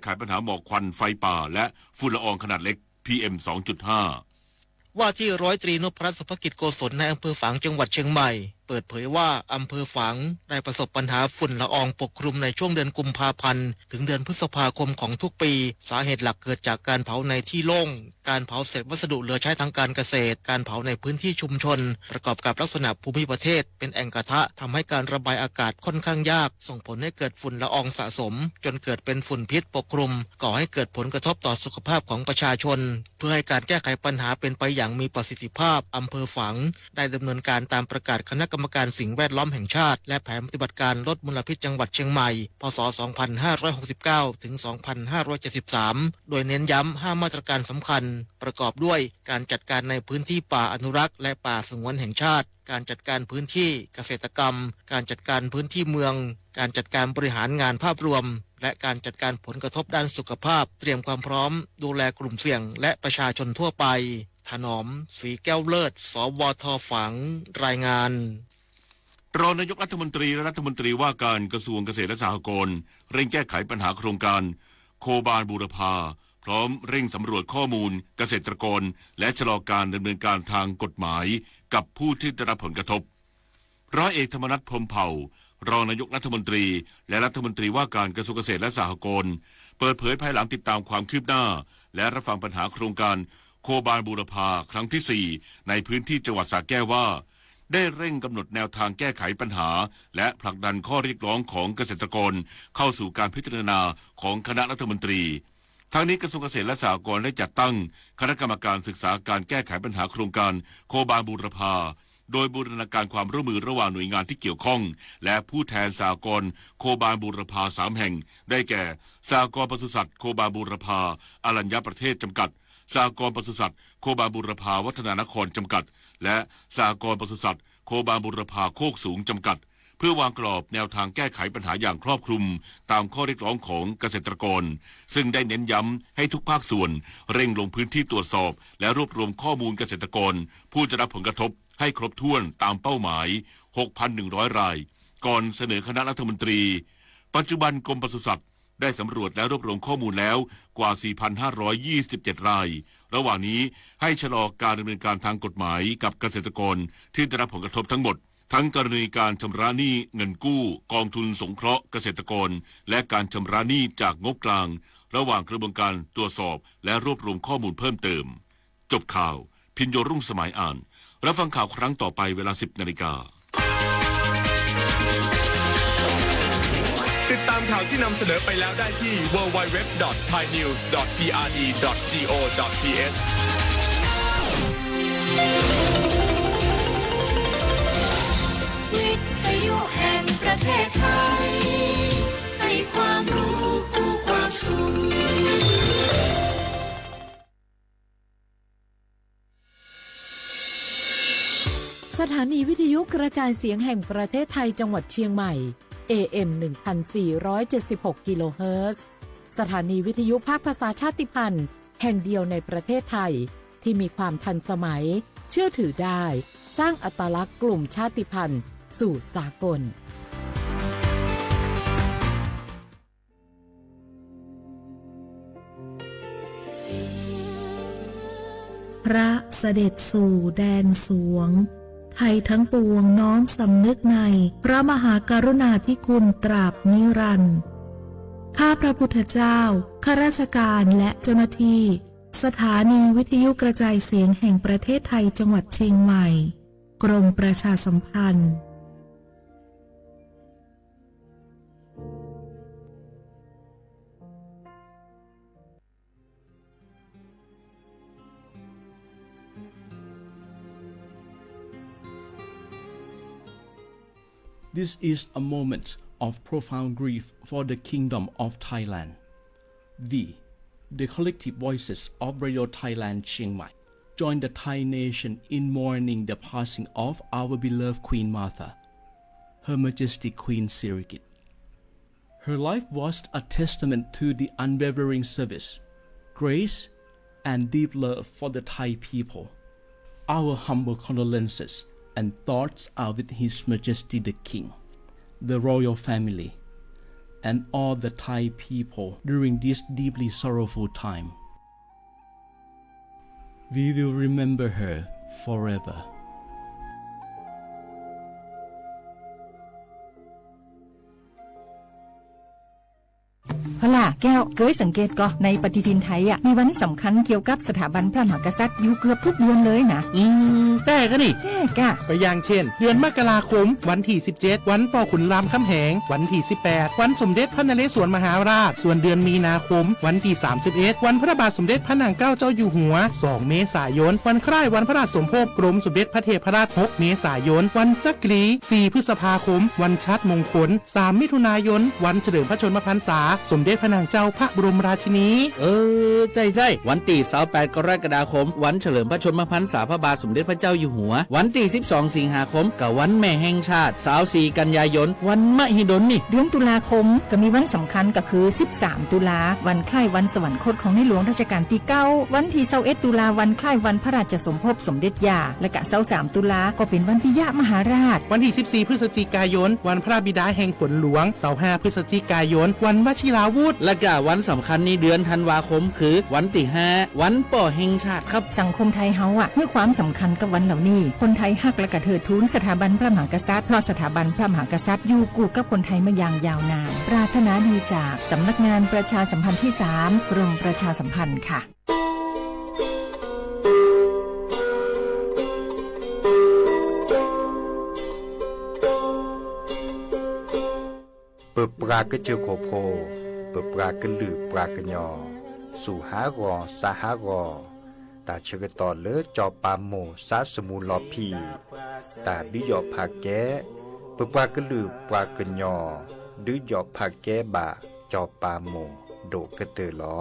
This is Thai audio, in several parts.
ไขปัญหาหมอกควันไฟป่าและฝุ่นละอองขนาดเล็ก PM 2.5 ว่าที่ร้อยตรีนพรัตน์สุภกิจโกศลในอำเภอฝางจังหวัดเชียงใหม่เปิดเผยว่าอำเภอฝางได้ประสบปัญหาฝุ่นละอองปกคลุมในช่วงเดือนกุมภาพันธ์ถึงเดือนพฤษภาคมของทุกปีสาเหตุหลักเกิดจากการเผาในที่โล่งการเผาเศษวัสดุเหลือใช้ทางการเกษตรการเผาในพื้นที่ชุมชนประกอบกับลักษณะภูมิประเทศเป็นแอ่งกระทะทำให้การระบายอากาศค่อนข้างยากส่งผลให้เกิดฝุ่นละอองสะสมจนเกิดเป็นฝุ่นพิษปกคลุมก่อให้เกิดผลกระทบต่อสุขภาพของประชาชนเพื่อให้การแก้ไขปัญหาเป็นไปอย่างมีประสิทธิภาพอำเภอฝางได้ดำเนินการตามประกาศคณะกรรมการสิ่งแวดล้อมแห่งชาติและแผนปฏิบัติการลดมลพิษจังหวัดเชียงใหม่พศ 2569 ถึง 2573 โดยเน้นย้ำ5มาตรการสำคัญประกอบด้วยการจัดการในพื้นที่ป่าอนุรักษ์และป่าสงวนแห่งชาติการจัดการพื้นที่เกษตรกรรมการจัดการพื้นที่เมืองการจัดการบริหารงานภาพรวมและการจัดการผลกระทบด้านสุขภาพเตรียมความพร้อมดูแลกลุ่มเสี่ยงและประชาชนทั่วไปถนอมศรีแก้วเลิศสวท.ฝางรายงานรองนายกรัฐมนตรีและรัฐมนตรีว่าการกระทรวงเกษตรและสหกรณ์เร่งแก้ไขปัญหาโครงการโคบาลบูรพาพร้อมเร่งสำรวจข้อมูลเกษตรกรและชะลอการดำเนินการทางกฎหมายกับผู้ที่ได้รับผลกระทบร้อยเอกธรรมนัส พรหมเผ่ารองนายกรัฐมนตรีและรัฐมนตรีว่าการกระทรวงเกษตรและสหกรณ์เปิดเผยภายหลังติดตามความคืบหน้าและรับฟังปัญหาโครงการโคบาลบูรพาครั้งที่ 4ในพื้นที่จังหวัดสระแก้วว่าได้เร่งกำหนดแนวทางแก้ไขปัญหาและผลักดันข้อเรียกร้องของเกษตรกรเข้าสู่การพิจารณาของคณะรัฐมนตรีทั้งนี้กระทรวงเกษตรและสหกรณ์ได้จัดตั้งคณะกรรมการศึกษาการแก้ไขปัญหาโครงการโคบาลบูรพาโดยบูรณาการความร่วมมือระหว่างหน่วยงานที่เกี่ยวข้องและผู้แทนสหกรณ์โคบาลบูรพา3แห่งได้แก่สหกรณ์ปศุสัตว์โคบาลบูรพาอรัญญประเทศจำกัดสหกรณ์ปศุสัตว์โคบาลบูรพาวัฒนานครจำกัดและสหกรณ์ปศุสัตว์โคบาลบูรพาโคกสูงจำกัดเพื่อวางกรอบแนวทางแก้ไขปัญหาอย่างครอบคลุมตามข้อเรียกร้องของเกษตรกรซึ่งได้เน้นย้ำให้ทุกภาคส่วนเร่งลงพื้นที่ตรวจสอบและรวบรวมข้อมูลเกษตรกรผู้จะรับผลกระทบให้ครบถ้วนตามเป้าหมาย 6,100 รายก่อนเสนอคณะรัฐมนตรีปัจจุบันกรมปศุสัตว์ได้สำรวจและรวบรวมข้อมูลแล้วกว่า 4,527 รายระหว่างนี้ให้ชะลอการดำเนินการทางกฎหมายกับเกษตรกรที่ได้รับผลกระทบทั้งหมดทั้งกรณีการชำระหนี้เงินกู้กองทุนสงเคราะห์เกษตรกรและการชำระหนี้จากงบกลางระหว่างกระบวนการตรวจสอบและรวบรวมข้อมูลเพิ่มเติมจบข่าวพิญโยรุ่งสมัยอ่านรับฟังข่าวครั้งต่อไปเวลา 10 นาฬิกาติดตามข่าวที่นำเสนอไปแล้วได้ที่ www.thainews.prd.go.th วิทยุแห่งประเทศไทยให้ความรู้คู่ความสุขสถานีวิทยุกระจายเสียงแห่งประเทศไทยจังหวัดเชียงใหม่ AM 1476 กิโลเฮิรตซ์สถานีวิทยุภาคภาษาชาติพันธุ์แห่งเดียวในประเทศไทยที่มีความทันสมัยเชื่อถือได้สร้างอัตลักษณ์กลุ่มชาติพันธุ์สู่สากลพระเสด็จสู่แดนสวงไทยทั้งปวงน้อมสำนึกในพระมหากรุณาธิคุณตราบนิรันดร์ข้าพระพุทธเจ้าข้าราชการและเจ้าหน้าที่สถานีวิทยุกระจายเสียงแห่งประเทศไทยจังหวัดเชียงใหม่กรมประชาสัมพันธ์This is a moment of profound grief for the Kingdom of Thailand. We, the collective voices of Radio Thailand Chiang Mai, join the Thai nation in mourning the passing of our beloved Queen Martha, Her Majesty Queen Sirikit. Her life was a testament to the unwavering service, grace, and deep love for the Thai people. Our humble condolences and thoughts are with His Majesty the King, the royal family, and all the Thai people during this deeply sorrowful time. We will remember her forever. พล่ะแก้วเคยสังเกตก็ในปฏิทินไทยมีวันสำคัญเกี่ยวกับสถาบันพระมหากษัตริย์อยู่เกือบทุกเดือนเลยนะแต่ก็นี่แต่กะก็อย่างเช่นเดือนมกราคมวันที่17วันป่อขุนรามคำแหงวันที่18วันสมเด็จพระนเรศวรมหาราชส่วนเดือนมีนาคมวันที่31วันพระบาทสมเด็จพระนางเกล้าเจ้าอยู่หัว2เมษายนวันคล้ายวันพระราชสมภพกรมสมเด็จพระเทพราช6เมษายนวันจักรี4พฤษภาคมวันชัดมงคล3มิถุนายนวันเฉลิมพระชนมพรรษาสมเด็จพระนางเจ้าพระบรมราชินีใจวันที่28กรกฎาคมวันเฉลิมพระชนมพรรษาพระบาทสมเด็จพระเจ้าอยู่หัววันที่12สิงหาคมกับวันแม่แห่งชาติ24กันยายนวันมหิดลนี่เดือนตุลาคมก็มีวันสำคัญก็คือ13ตุลาวันคล้ายวันสวรรคตของในหลวงรัชกาลที่9วันที่21ตุลาวันคล้ายวันพระราชสมภพสมเด็จย่าและก็23ตุลาก็เป็นวันพิยะมหาราชวันที่14พฤศจิกายนวันพระบิดาแห่งฝนหลวง25พฤศจิกายนวันวชิราวุธและก็วันสำคัญในเดือนธันวาคมคือวันที่5วันป่อแห่งชาติครับสังคมไทยเฮาให้ความสำคัญกับวันเหล่านี้คนไทยฮักและก็เทิดทูนสถาบันพระมหากษัตริย์เพราะสถาบันพระมหากษัตริย์อยู่คู่กับคนไทยมาอย่างยาวนานปรารถนาดีจากสำนักงานประชาสัมพันธ์ที่3กรมประชาสัมพันธ์ค่ะเปิดปลากระเจียวโคโพเปิดปลากระลือปลากระยอสู่หากอสาหากอตาเชกตอเลอจอปาโมซาสมูลอพีตาดิยอพาแกเปิดปลากระลือปลากระยอดิยอพาแกบะจอปาโมโดกระเตอลอ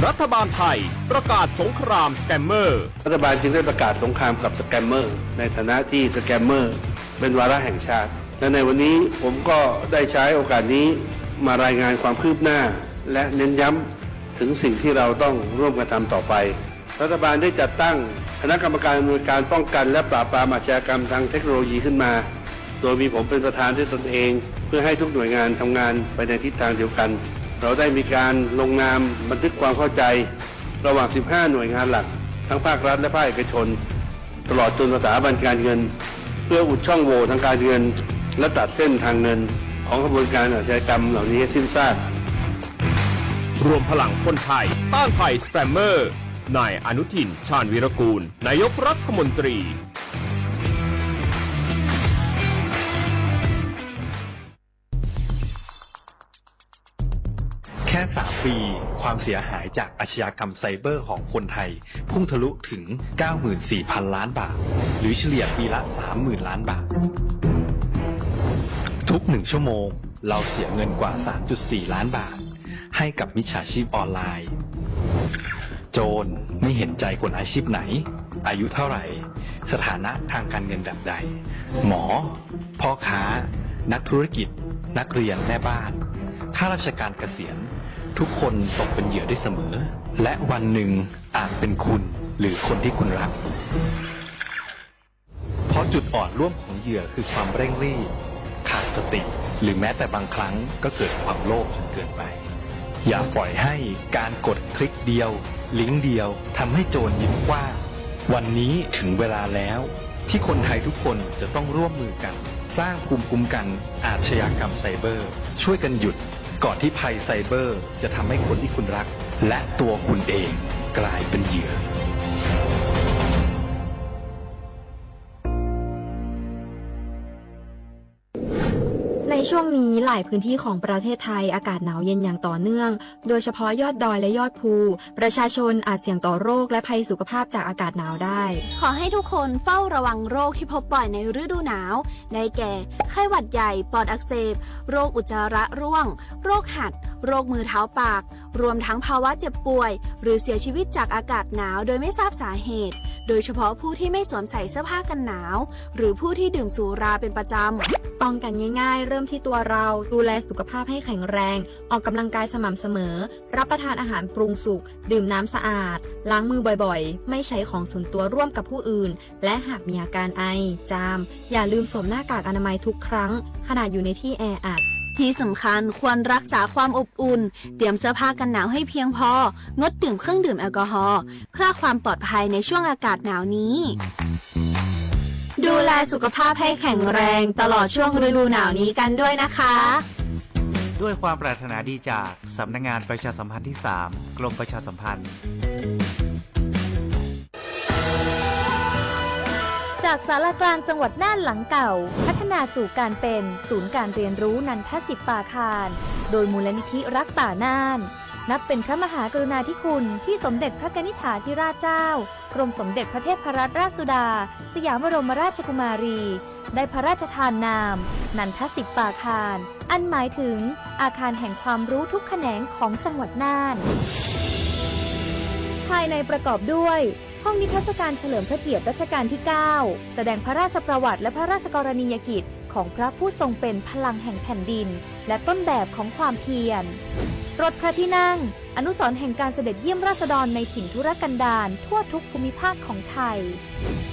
รัฐบาลไทยประกาศสงครามสแกมเมอร์รัฐบาลจึงได้ประกาศสงครามกับสแกมเมอร์ในฐานะที่สแกมเมอร์เป็นวาระแห่งชาติและในวันนี้ผมก็ได้ใช้โอกาสนี้มารายงานความคืบหน้าและเน้นย้ำถึงสิ่งที่เราต้องร่วมกันทำต่อไปรัฐบาลได้จัดตั้งคณะกรรมการอำนวยการป้องกันและปราบปรามอาชญากรรมทางเทคโนโลยีขึ้นมาโดยมีผมเป็นประธานด้วยตนเองเพื่อให้ทุกหน่วยงานทำงานไปในทิศทางเดียวกันเราได้มีการลงนามบันทึกความเข้าใจระหว่าง15หน่วยงานหลักทั้งภาครัฐและภาคเอกชนตลอดจนสถาบันการเงินเพื่ออุดช่องโหว่ทางการเงินและตัดเส้นทางเงินของกระบวนการอาชญากรรมเหล่านี้ให้สิ้นซากรวมพลังคนไทยต้านภัยสแกมเมอร์นายอนุทินชาญวีรกูลนายกรัฐมนตรีแค่3 ปีความเสียหายจากอาชญากรรมไซเบอร์ของคนไทยพุ่งทะลุถึง 94,000 ล้านบาทหรือเฉลี่ยปีละ 30,000 ล้านบาททุก1ชั่วโมงเราเสียเงินกว่า 3.4 ล้านบาทให้กับมิจฉาชีพออนไลน์โจรไม่เห็นใจคนอาชีพไหนอายุเท่าไหร่สถานะทางการเงินแบบใดหมอพ่อค้านักธุรกิจนักเรียนแม่บ้านข้าราชการเกษียณทุกคนตกเป็นเหยื่อได้เสมอและวันหนึ่งอาจเป็นคุณหรือคนที่คุณรักเพราะจุดอ่อนร่วมของเหยื่อคือความเร่งรีบขาดสติหรือแม้แต่บางครั้งก็เกิดความโลภจนเกินไปอย่าปล่อยให้การกดคลิกเดียวลิงก์เดียวทำให้โจรยิ้มกว้างวันนี้ถึงเวลาแล้วที่คนไทยทุกคนจะต้องร่วมมือกันสร้างภูมิคุ้มกันอาชญากรรมไซเบอร์ช่วยกันหยุดก่อนที่ภัยไซเบอร์จะทำให้คนที่คุณรักและตัวคุณเองกลายเป็นเหยื่อ ในช่วงนี้หลายพื้นที่ของประเทศไทยอากาศหนาวเย็นอย่างต่อเนื่องโดยเฉพาะยอดดอยและยอดภูประชาชนอาจเสี่ยงต่อโรคและภัยสุขภาพจากอากาศหนาวได้ขอให้ทุกคนเฝ้าระวังโรคที่พบบ่อยในฤดูหนาวได้แก่ไข้หวัดใหญ่ปอดอักเสบโรคอุจจาระร่วงโรคหัดโรคมือเท้าปากรวมทั้งภาวะเจ็บป่วยหรือเสียชีวิตจากอากาศหนาวโดยไม่ทราบสาเหตุโดยเฉพาะผู้ที่ไม่สวมใส่เสื้อผ้ากันหนาวหรือผู้ที่ดื่มสุราเป็นประจำป้องกันง่ายๆเริ่ม ที่ตัวเราดูแลสุขภาพให้แข็งแรงออกกำลังกายสม่ำเสมอรับประทานอาหารปรุงสุกดื่มน้ำสะอาดล้างมือบ่อยๆไม่ใช้ของส่วนตัวร่วมกับผู้อื่นและหากมีอาการไอจามอย่าลืมสวมหน้ากากอนามัยทุกครั้งขณะอยู่ในที่แออัดที่สำคัญควรรักษาความอบอุ่นเตรียมเสื้อผ้ากันหนาวให้เพียงพองดดื่มเครื่องดื่มแอลกอฮอล์เพื่อความปลอดภัยในช่วงอากาศหนาวนี้ดูแลสุขภาพให้แข็งแรงตลอดช่วงฤดูหนาวนี้กันด้วยนะคะด้วยความปรารถนาดีจากสำนักงานประชาสัมพันธ์ที่ 3 กรมประชาสัมพันธ์จากศาลากลางจังหวัดน่านหลังเก่าพัฒนาสู่การเป็นศูนย์การเรียนรู้นันทศิษย์ป่าคารโดยมูลนิธิรักป่าน่านนับเป็นพระมหากรุณาธิคุณที่สมเด็จพระกนิษฐาธิราชเจ้ากรมสมเด็จพระเทพรัตนราชสุดาสยามบรมราชกุมารีได้พระราชทานนามนันทศิษย์ป่าคารอันหมายถึงอาคารแห่งความรู้ทุกแขนงของจังหวัดน่านภายในประกอบด้วยห้องนิทรรศการเฉลิมพระเกียรติรัชกาลที่ 9 แสดงพระราชประวัติและพระราชกรณียกิจของพระผู้ทรงเป็นพลังแห่งแผ่นดินและต้นแบบของความเพียรรถพระที่นั่งอนุสรณ์แห่งการเสด็จเยี่ยมราษฎรในถิ่นทุรกันดารทั่วทุกภูมิภาคของไทย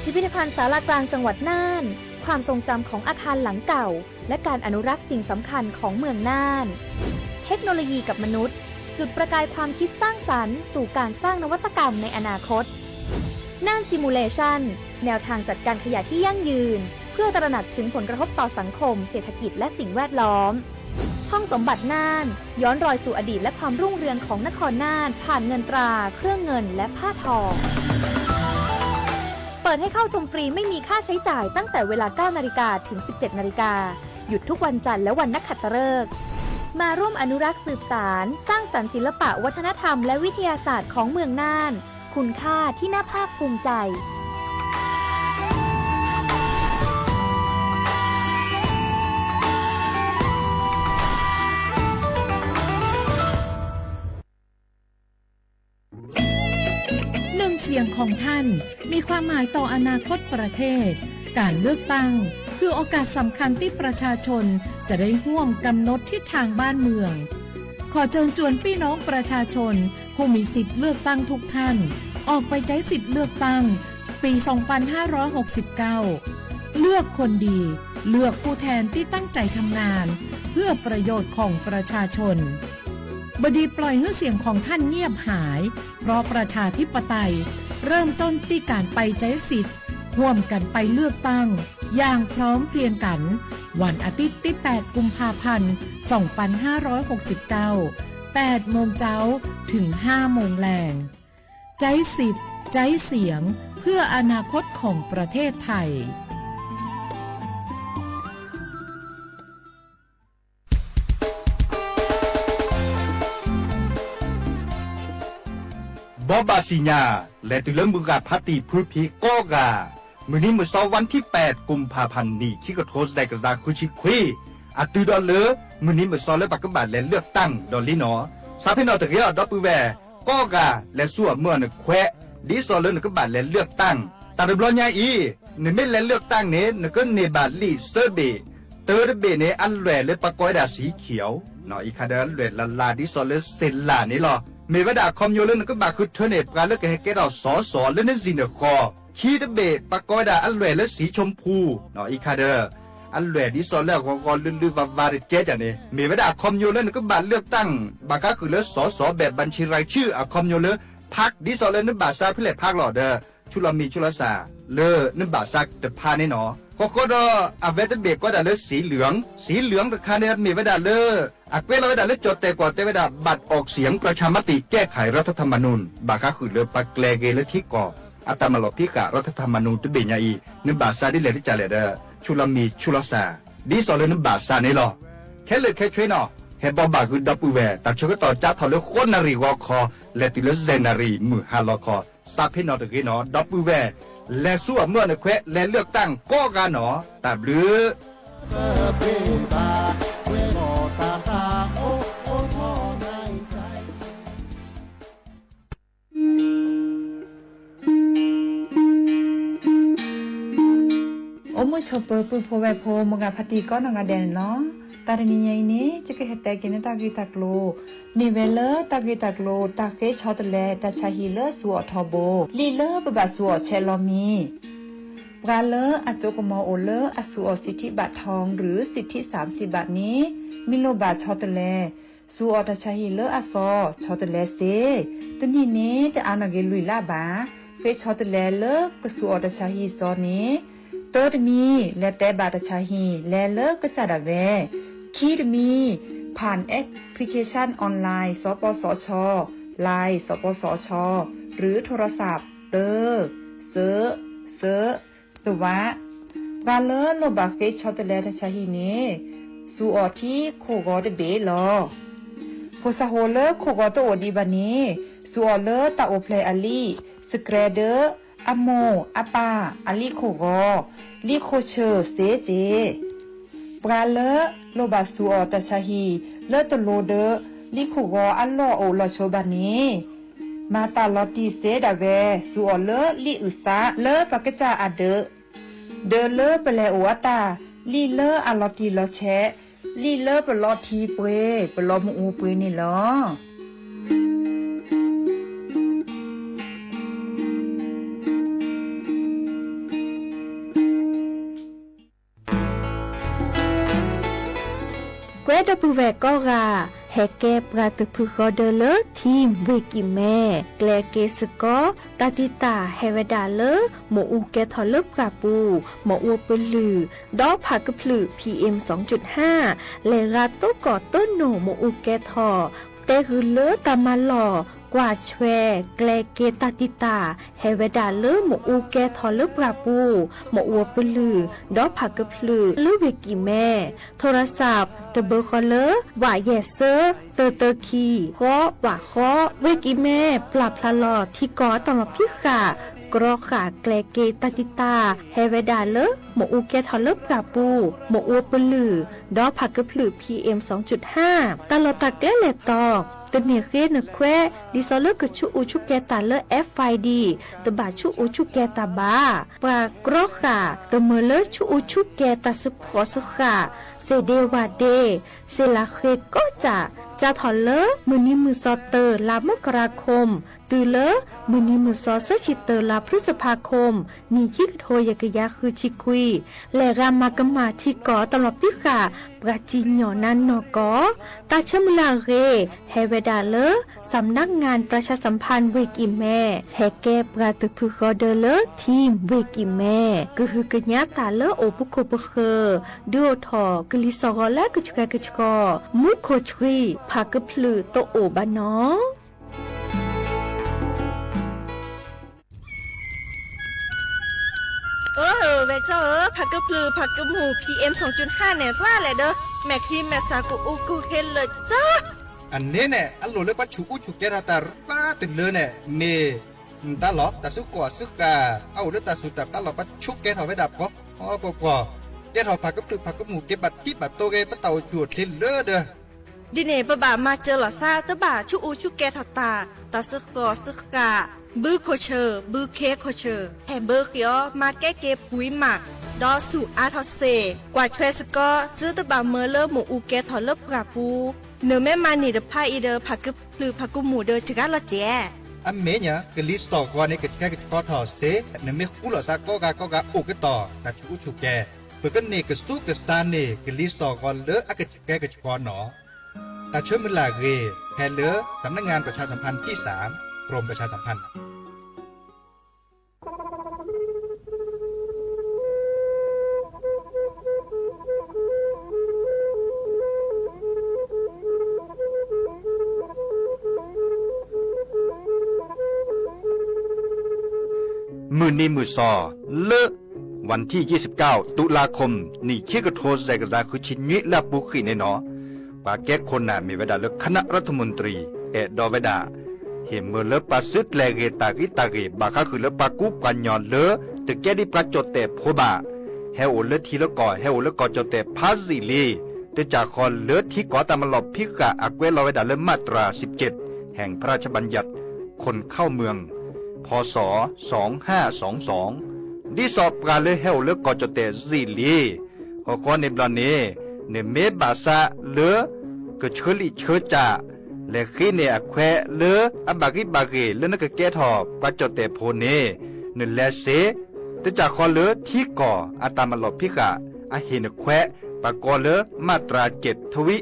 พิพิธภัณฑ์ศาลากลางจังหวัดน่านความทรงจำของอาคารหลังเก่าและการอนุรักษ์สิ่งสำคัญของเมืองน่านเทคโนโลยีกับมนุษย์จุดประกายความคิดสร้างสรรค์สู่การสร้างนวัตกรรมในอนาคตน่านซิมูเลชันแนวทางจัดการขยะที่ยั่งยืนเพื่อตระหนักถึงผลกระทบต่อสังคมเศรษฐกิจและสิ่งแวดล้อมห้องสมบัติน่านย้อนรอยสู่อดีตและความรุ่งเรืองของนครน่านผ่านเงินตราเครื่องเงินและผ้าทองเปิดให้เข้าชมฟรีไม่มีค่าใช้จ่ายตั้งแต่เวลา 9 นาฬิกาถึง 17 นาฬิกาหยุดทุกวันจันทร์และวันนักขัตฤกษ์มาร่วมอนุรักษ์สืบสานสร้างสรรค์ศิลปะวัฒนธรรมและวิทยาศาสตร์ของเมืองน่านคุณค่าที่น่าภาคภูมิใจเสียงของท่านมีความหมายต่ออนาคตประเทศการเลือกตั้งคือโอกาสสำคัญที่ประชาชนจะได้ร่วมกำหนดทิศทางบ้านเมืองขอเชิญชวนพี่น้องประชาชนผู้มีสิทธิ์เลือกตั้งทุกท่านออกไปใช้สิทธิ์เลือกตั้งปี 2569 เลือกคนดีเลือกผู้แทนที่ตั้งใจทำงานเพื่อประโยชน์ของประชาชนบดีปล่อยให้เสียงของท่านเงียบหายเพราะประชาธิปไตยเริ่มต้นที่การไปใช้สิทธิ์ร่วมกันไปเลือกตั้งอย่างพร้อมเพรียงกันวันอาทิตย์ที่ 8 กุมภาพันธ์ 2569 8 โมงเช้าถึง 5 โมงแลงใช้สิทธิ์ใช้เสียงเพื่ออนาคตของประเทศไทยบอบาสิญาและตุลมุกาพัติพฤพิโกกามือนี้มือสองวันที่ 8 กุมภาพันธ์นี้คิกโทสได้กระจาคุชิคุยอัตุดอลเลมือนี้มือสองและปักกบาทและเลือกตั้งดอลลีนอสาพินอตะเกียดอปูแวโกกาและสั่วเมื่อนแควดีสอลนกบาทและเลือกตั้งตาดบลอญาอีเนเมและเลือกตั้งเนนก็เนบาลีเซเบเตอร์เบเนอันแรและปะกอยดาสีเขียวหน่อยคาเดลเรลลาดิสอลเซลลานี่หรอเมวดาคอมโยเลนก็บาคือเทเนปการเลือกให้แกเราสอสอและนั่นสินคอคีดเบปะกอยดาอันแรและสีชมพูหน่อยคาเดอันแรดิสอลแล้วก็ลือวาริเจจานี่เมวดาคอมโยเลนก็บาเลือกตั้งบาก็คือเลือกสอสอแบบบัญชีรายชื่ออะคอมโยเลพักดิสอลเลนบาซาพิเลพักหล่อเดชุลมีชุลสาเลนบาซักเดพานี่หนอก็ดอเวตเบก็ได้เลสีเหลืองตะคาเนมีเวดาเลอักเวลเวดาเลจดแต่กว่าแต่เวดาบัตรออกเสียงประชามติแก้ไขรัฐธรรมนูญบาก็คือเลปักแกลเกและที่ก่ออัตมาลพิกะรัฐธรรมนูญตุเบญญาอีนบาซาดิเลที่จาเลเดชุลมีชุลสาดิสอลนบาซานี่หรอแค่เลยแค่ช่วยหนอเฮบอบาคือดับปูแวตัดชกต่อจัดทอเลคนนารีวอคอและติเลเซนารีมือฮาลอคอซาพินอตะกีนอดับปูแวและสู้เมื่อในแควะและเลือกตั้งก็กันหนอแต่หรือお餅มื่อชเปอร์ปูโพแวโพมงาพัตีก็นงาแดนเนาะตาดนี้ยัยนี้จะเกิดแต่กินตากีตากโลนิเวลเลอร์ตากีตากโลตาเฟชอตเลตาชาฮีเลอร์สัวทอโบลีเลอร์บะสัวเชลอมีปราเลอร์อโจกมอโอเลอร์อสัวสิทธิบัตรทองหรือสิทธิ30 บาทนี้มิโลบาชอตเลสัวตาชาฮีเลอร์อซอชอตเลเซตนี้นี้จะอานาเกลุยลาบาเฟชอตเลเลอร์กสัวตาชาฮีซอนี้เติร์ดมีและแต่บาตาชาฮีและเลิกก็จะดาเวคีดมีผ่านแอปพลิเคชันออนไลน์สปสช.ไลน์สปสช.หรือโทรศัพท์เตอร์เซอตัววะกาเลอโลบาเฟชชอตเลตาชาฮีเนสูออที่โคกอเดเบลอโพสโฮเลโคกอตโอดีบานีสูออเลตาโอเพลอลีสเกรเดอร์อโมอาปาอลีโคกอลีโคเชอร์เซเจปราเลโลบาสูออตาชาฮีเลตโลเดลีโคกออัลลอโอลอโชบานีมาตาลอตีเซดาเวสูออเลลีอุซาเลปากจาอเดเลเปเลโอวตาลีเลอลอตีลอแชลีเลเปลอทีเปเปลอมอูเปนี่ลอเกรดปูแวกก็ราแฮเกปราตพุกอเดเลทีมเวกิแม่แกลเกสกอตาติตาเฮเวดาเลหมอูแกทอลปราปูหมออัวปลือดอผักพลือ PM 2.5 เลราโตกอต้นโนหมอูแกทอเตหือเลตามาหล่อกว่าแชแกลเกตาติตาเฮเวดาเลหมอูแกทอลปราปูหมออัวปลือดอผักพลือลือเวกิแม่โทรศัพท์เบอร์คอเลว่าแยเซอร์เตอคีก็ว่าข้อเวกิแม่ปรับพลาลอที่กอตมาพิขากรอขาแกลเกตาติตาเฮเวดาเลหมอูแกทอลปราปูหมออัวปลือดอผักพลือ PM 2.5 ตลอดตะแกเลตอตเนเกนแควดิซอเลกชูอูชุแกตาเล FID ตบาชูอูชุแกตาบาปากรอขาตเมเลชูอูชุแกตาสพอสขาเซเดวาเดเซลาเคก็จะถอนเลมือนี้มือซอเตอร์ลามกราคมตือเลมือนี้มือซอเซชิเตอร์ลาพฤษภาคมนี่ที่กโทยกยาคือชิคุยและรามากมาที่กอตลอดพิกาปราจิญญอนันนกอตาชมลาเรเฮเวดาเลสำนักงานประชาสัมพันธ์เวกิแม่แฮเกปราตพุกอเดเลทีมเวกิแม่ก็คือกญาตาเลโอปุโคปเคดูทอกลิซอและกชกชกมุโคชรีพากพลือโตโอบานอเวเจอผักกระปลือผักกระหมู PM 2.5 เนี่ยร่าแหละเด้อแม่ครีมแม่สากูอูกูเห็นเลยจ้าอันนี้เนี่ยอันโหลเลยปัจจุอุจุเกราตาป้าติดเลยเนี่ยเมตาหลอกตาสุกอสุกาเอาเลือตาสุดตาหลอกปัจจุเกถอไว้ดับก็อ๋อปอเกถอผักกระปลือผักกระหมูเก็บบัตรที่บัตรโตเกปะเต่าจุดทิ้งเลยเด้อดิเน่ปะบ่ามาเจอหล่อซาตะบ่าชูอูชูแกถอตาสุกอสุกาบือโคเชอร์บือเคโคเชอร์แฮมเบอร์เขียวมาแก้เก็บปุ๋ยหมักดอสู่อาทอเซกว่าช่วยสกอซื้อตะบ่าเมอเลอร์หมูอูแกถอเลิบกราปูเนื้อแม่มานี่เดพาอีเดอผักกึบหรือผักกุหมูเดอจิกาละเจอันเมเนี่ยกลิสตอกว่านี่ก็แค่ก็ถอเซเนื้อไม่คู่หรอซาก็กาอุกต่อแต่ชูชูแกเปิดกันนี่ก็สู้กับซานนี่กลิสตอกว่าเลอะอากาศแกก็ก็หนอแต่เชื่อมือลาเกแทนเลอะสำนักงานประชาสัมพันธ์ที่3กรมประชาสัมพันธ์มือนี้มือซอเลอะวันที่29ตุลาคมนี่คิกโทรใจกระจาคือชินยิและบุขีในหนอปาแก้คนน่ะมีเวลาเลือกคณะรัฐมนตรีดอเวดาเห็นเมื่อเลือกปาซึดแลเกตากิบาคาคือเลือกปากุปัญญอนเลอะแต่แก้ดิปาจดแต่โพบาเฮโอเลือกทีละก่อเฮโอเลือกก่อจดแต่พาซิลีแต่จากคอนเลือกที่ก่อตามหลบพิกะอักเวลอเวดาเลือกมาตรา17แห่งพระราชบัญญัติคนเข้าเมืองพศ2522 ดิสอบกาเลยเฮวเลก็จะแต่ซีลีขอขอในบลาเนเนเมบาซาเลก็เชลิเชจ่าและขี้เนี่ยแควเลอบากิบาเกเลนก็แก่ทอบก็จะแต่โพเนเนแลเซแต่จากขอเลที่ก่ออาตามลอพิกะอาเห็นแควปากอเลมาตรา7ทวิ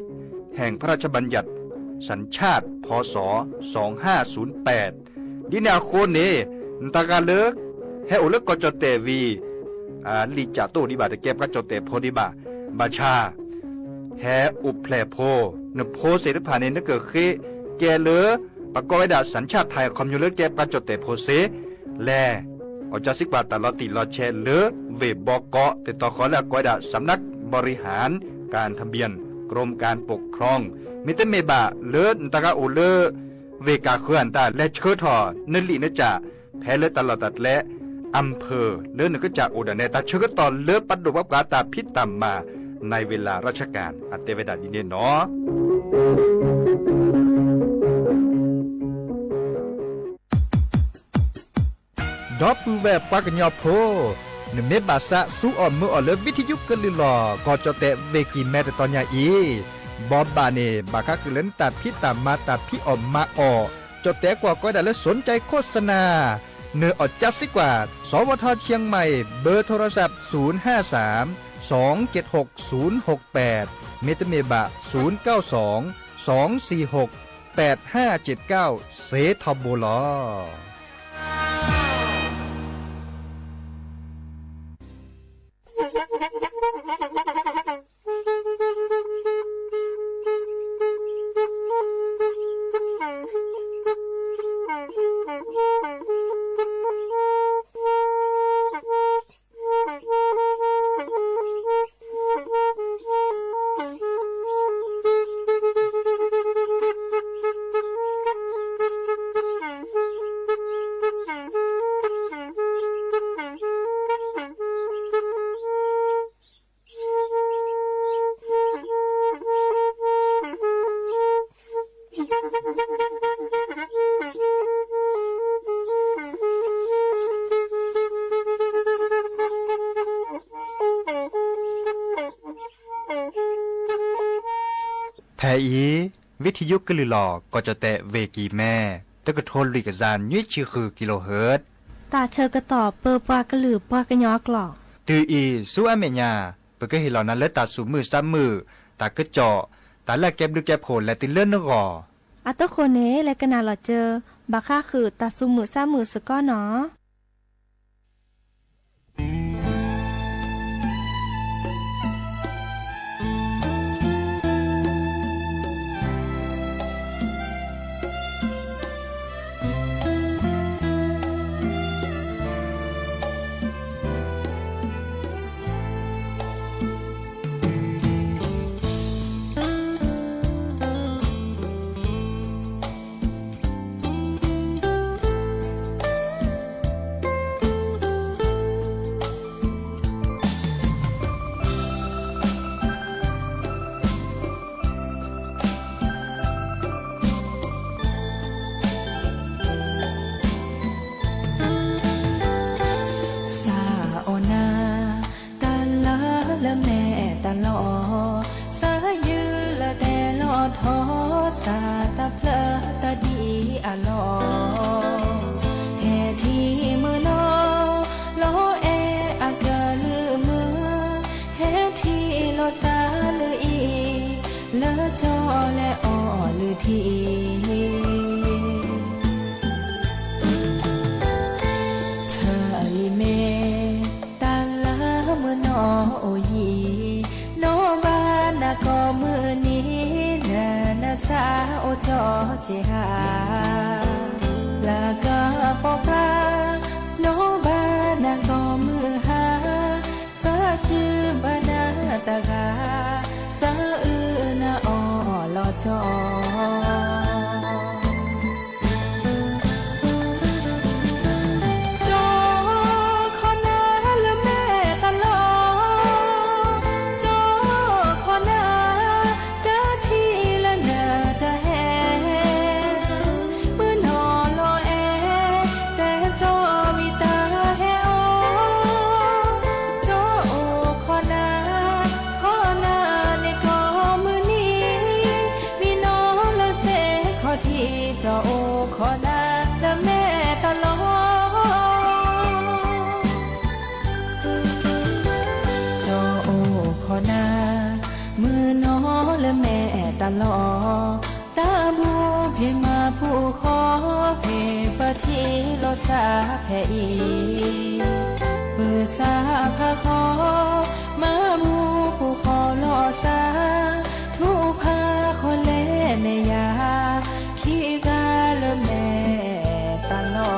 แห่งพระราชบัญญัติสัญชาติพศ2508ดินาโคเนตากาเลเฮโอเลก็จะแต่วีลิจาโตดิบาตะแก็บก็จะแต่โพดิบาบาชาแฮอุเพลโพนโพเสรพาเนนเกิดเคแกเลปากอไว้ดาสัญชาติไทยคอมยูเลแก็บก็จะแต่โพเสแลอจาสิกว่าตลอดติลอแชเลเวบอกเกาะแต่ต่อขอแล้วก้อยดาสำนักบริหารการทะเบียนกรมการปกครองมิเตเมบาเลนตากาโอเลเวกาเคลื่อนตาและเชิดทอนลินจ่าแพ้เลตลอดตัดและอำเภอเลื่อนก็จะโอดาเนตาเชิดตอนเลือปัดดูวับกาตาพิษตามมาในเวลาราชการอัตเตเวดาดินเนเนาะดอปูแวปากญอโพนเมบาซะสู้ออมมือออเลวิทยุกลือลอก็จะแต่เวกีแม่ตอนยาอีบอบบาเนบาคักเล่นตัดพิตามมาตัดพี่ออมมาออจะแต่กว่าก็ได้และสนใจโฆษณาเนื้ออดจัดสิกว่าสวทเชียงใหม่เบอร์โทรศัพท์053 276 068เมตเมบะ092 246 8579เซทอโบลอแพอีวิทยุกลือหลอก็จะแตะเวกีแม่ตะกะโทนลิกซานยุ้ยชื่อคือกิโลเฮิรตซ์ตาเชอกระตอบเปอร์ปากระหลือปากระยอกหลอกตืออีสู้อเมญาเปก็เห็นเหล่านั้นและตาสูมือซ้ำมือตากระเจาะตาละแก็บดูแก็บโผล่และติเลื่อนนกออัตโคเนและกนาหลอเจอบาค่าคือตาสูมือซ้ำมือสก้อเนาะเจหาลากาปอกราโนบานาก็มือหาสาชื่อบานาตากาสาอือนาออลอจอเ และแม่ตลอดตาบูเพมาผู้ขอเพปะทีโลซาแพอีเปิดซาพาขอมาบูผู้ขอโลซาทุพาคนเล่แม่ยาขี้กาและแม่ตลอด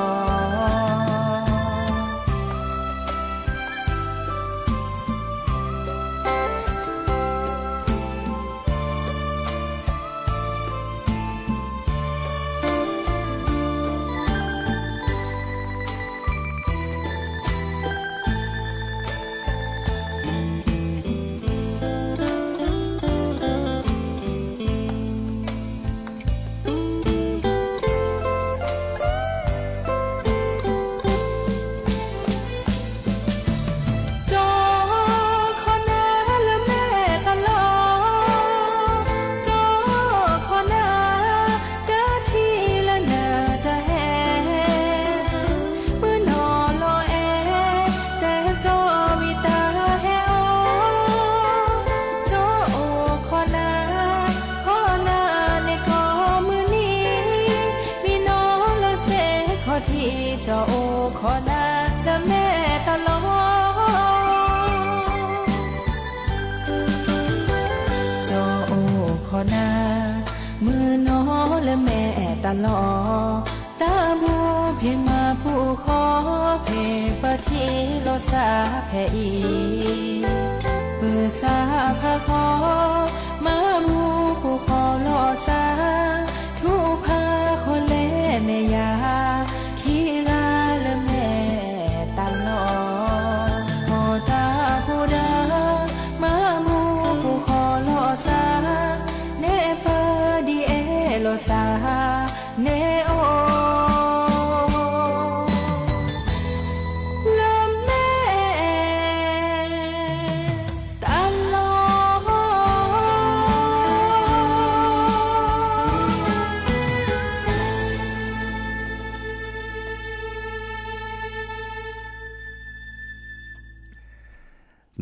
ที่เจ้าโอขอนาและแม่ตลอดเจ้าโอขอนามือน้อและแม่ตลอดตาบูเพียงมาผู้ขอเพปะทีโลซาแพอีเปิดซาพาขอมาบูผู้ขอโลซาทุพาคนเล่แม่ยาขี้กาและแม่ตลอดหอตาผู้ดามาบูผู้ขอโลซาเนปาดีเอโลซาเนโอ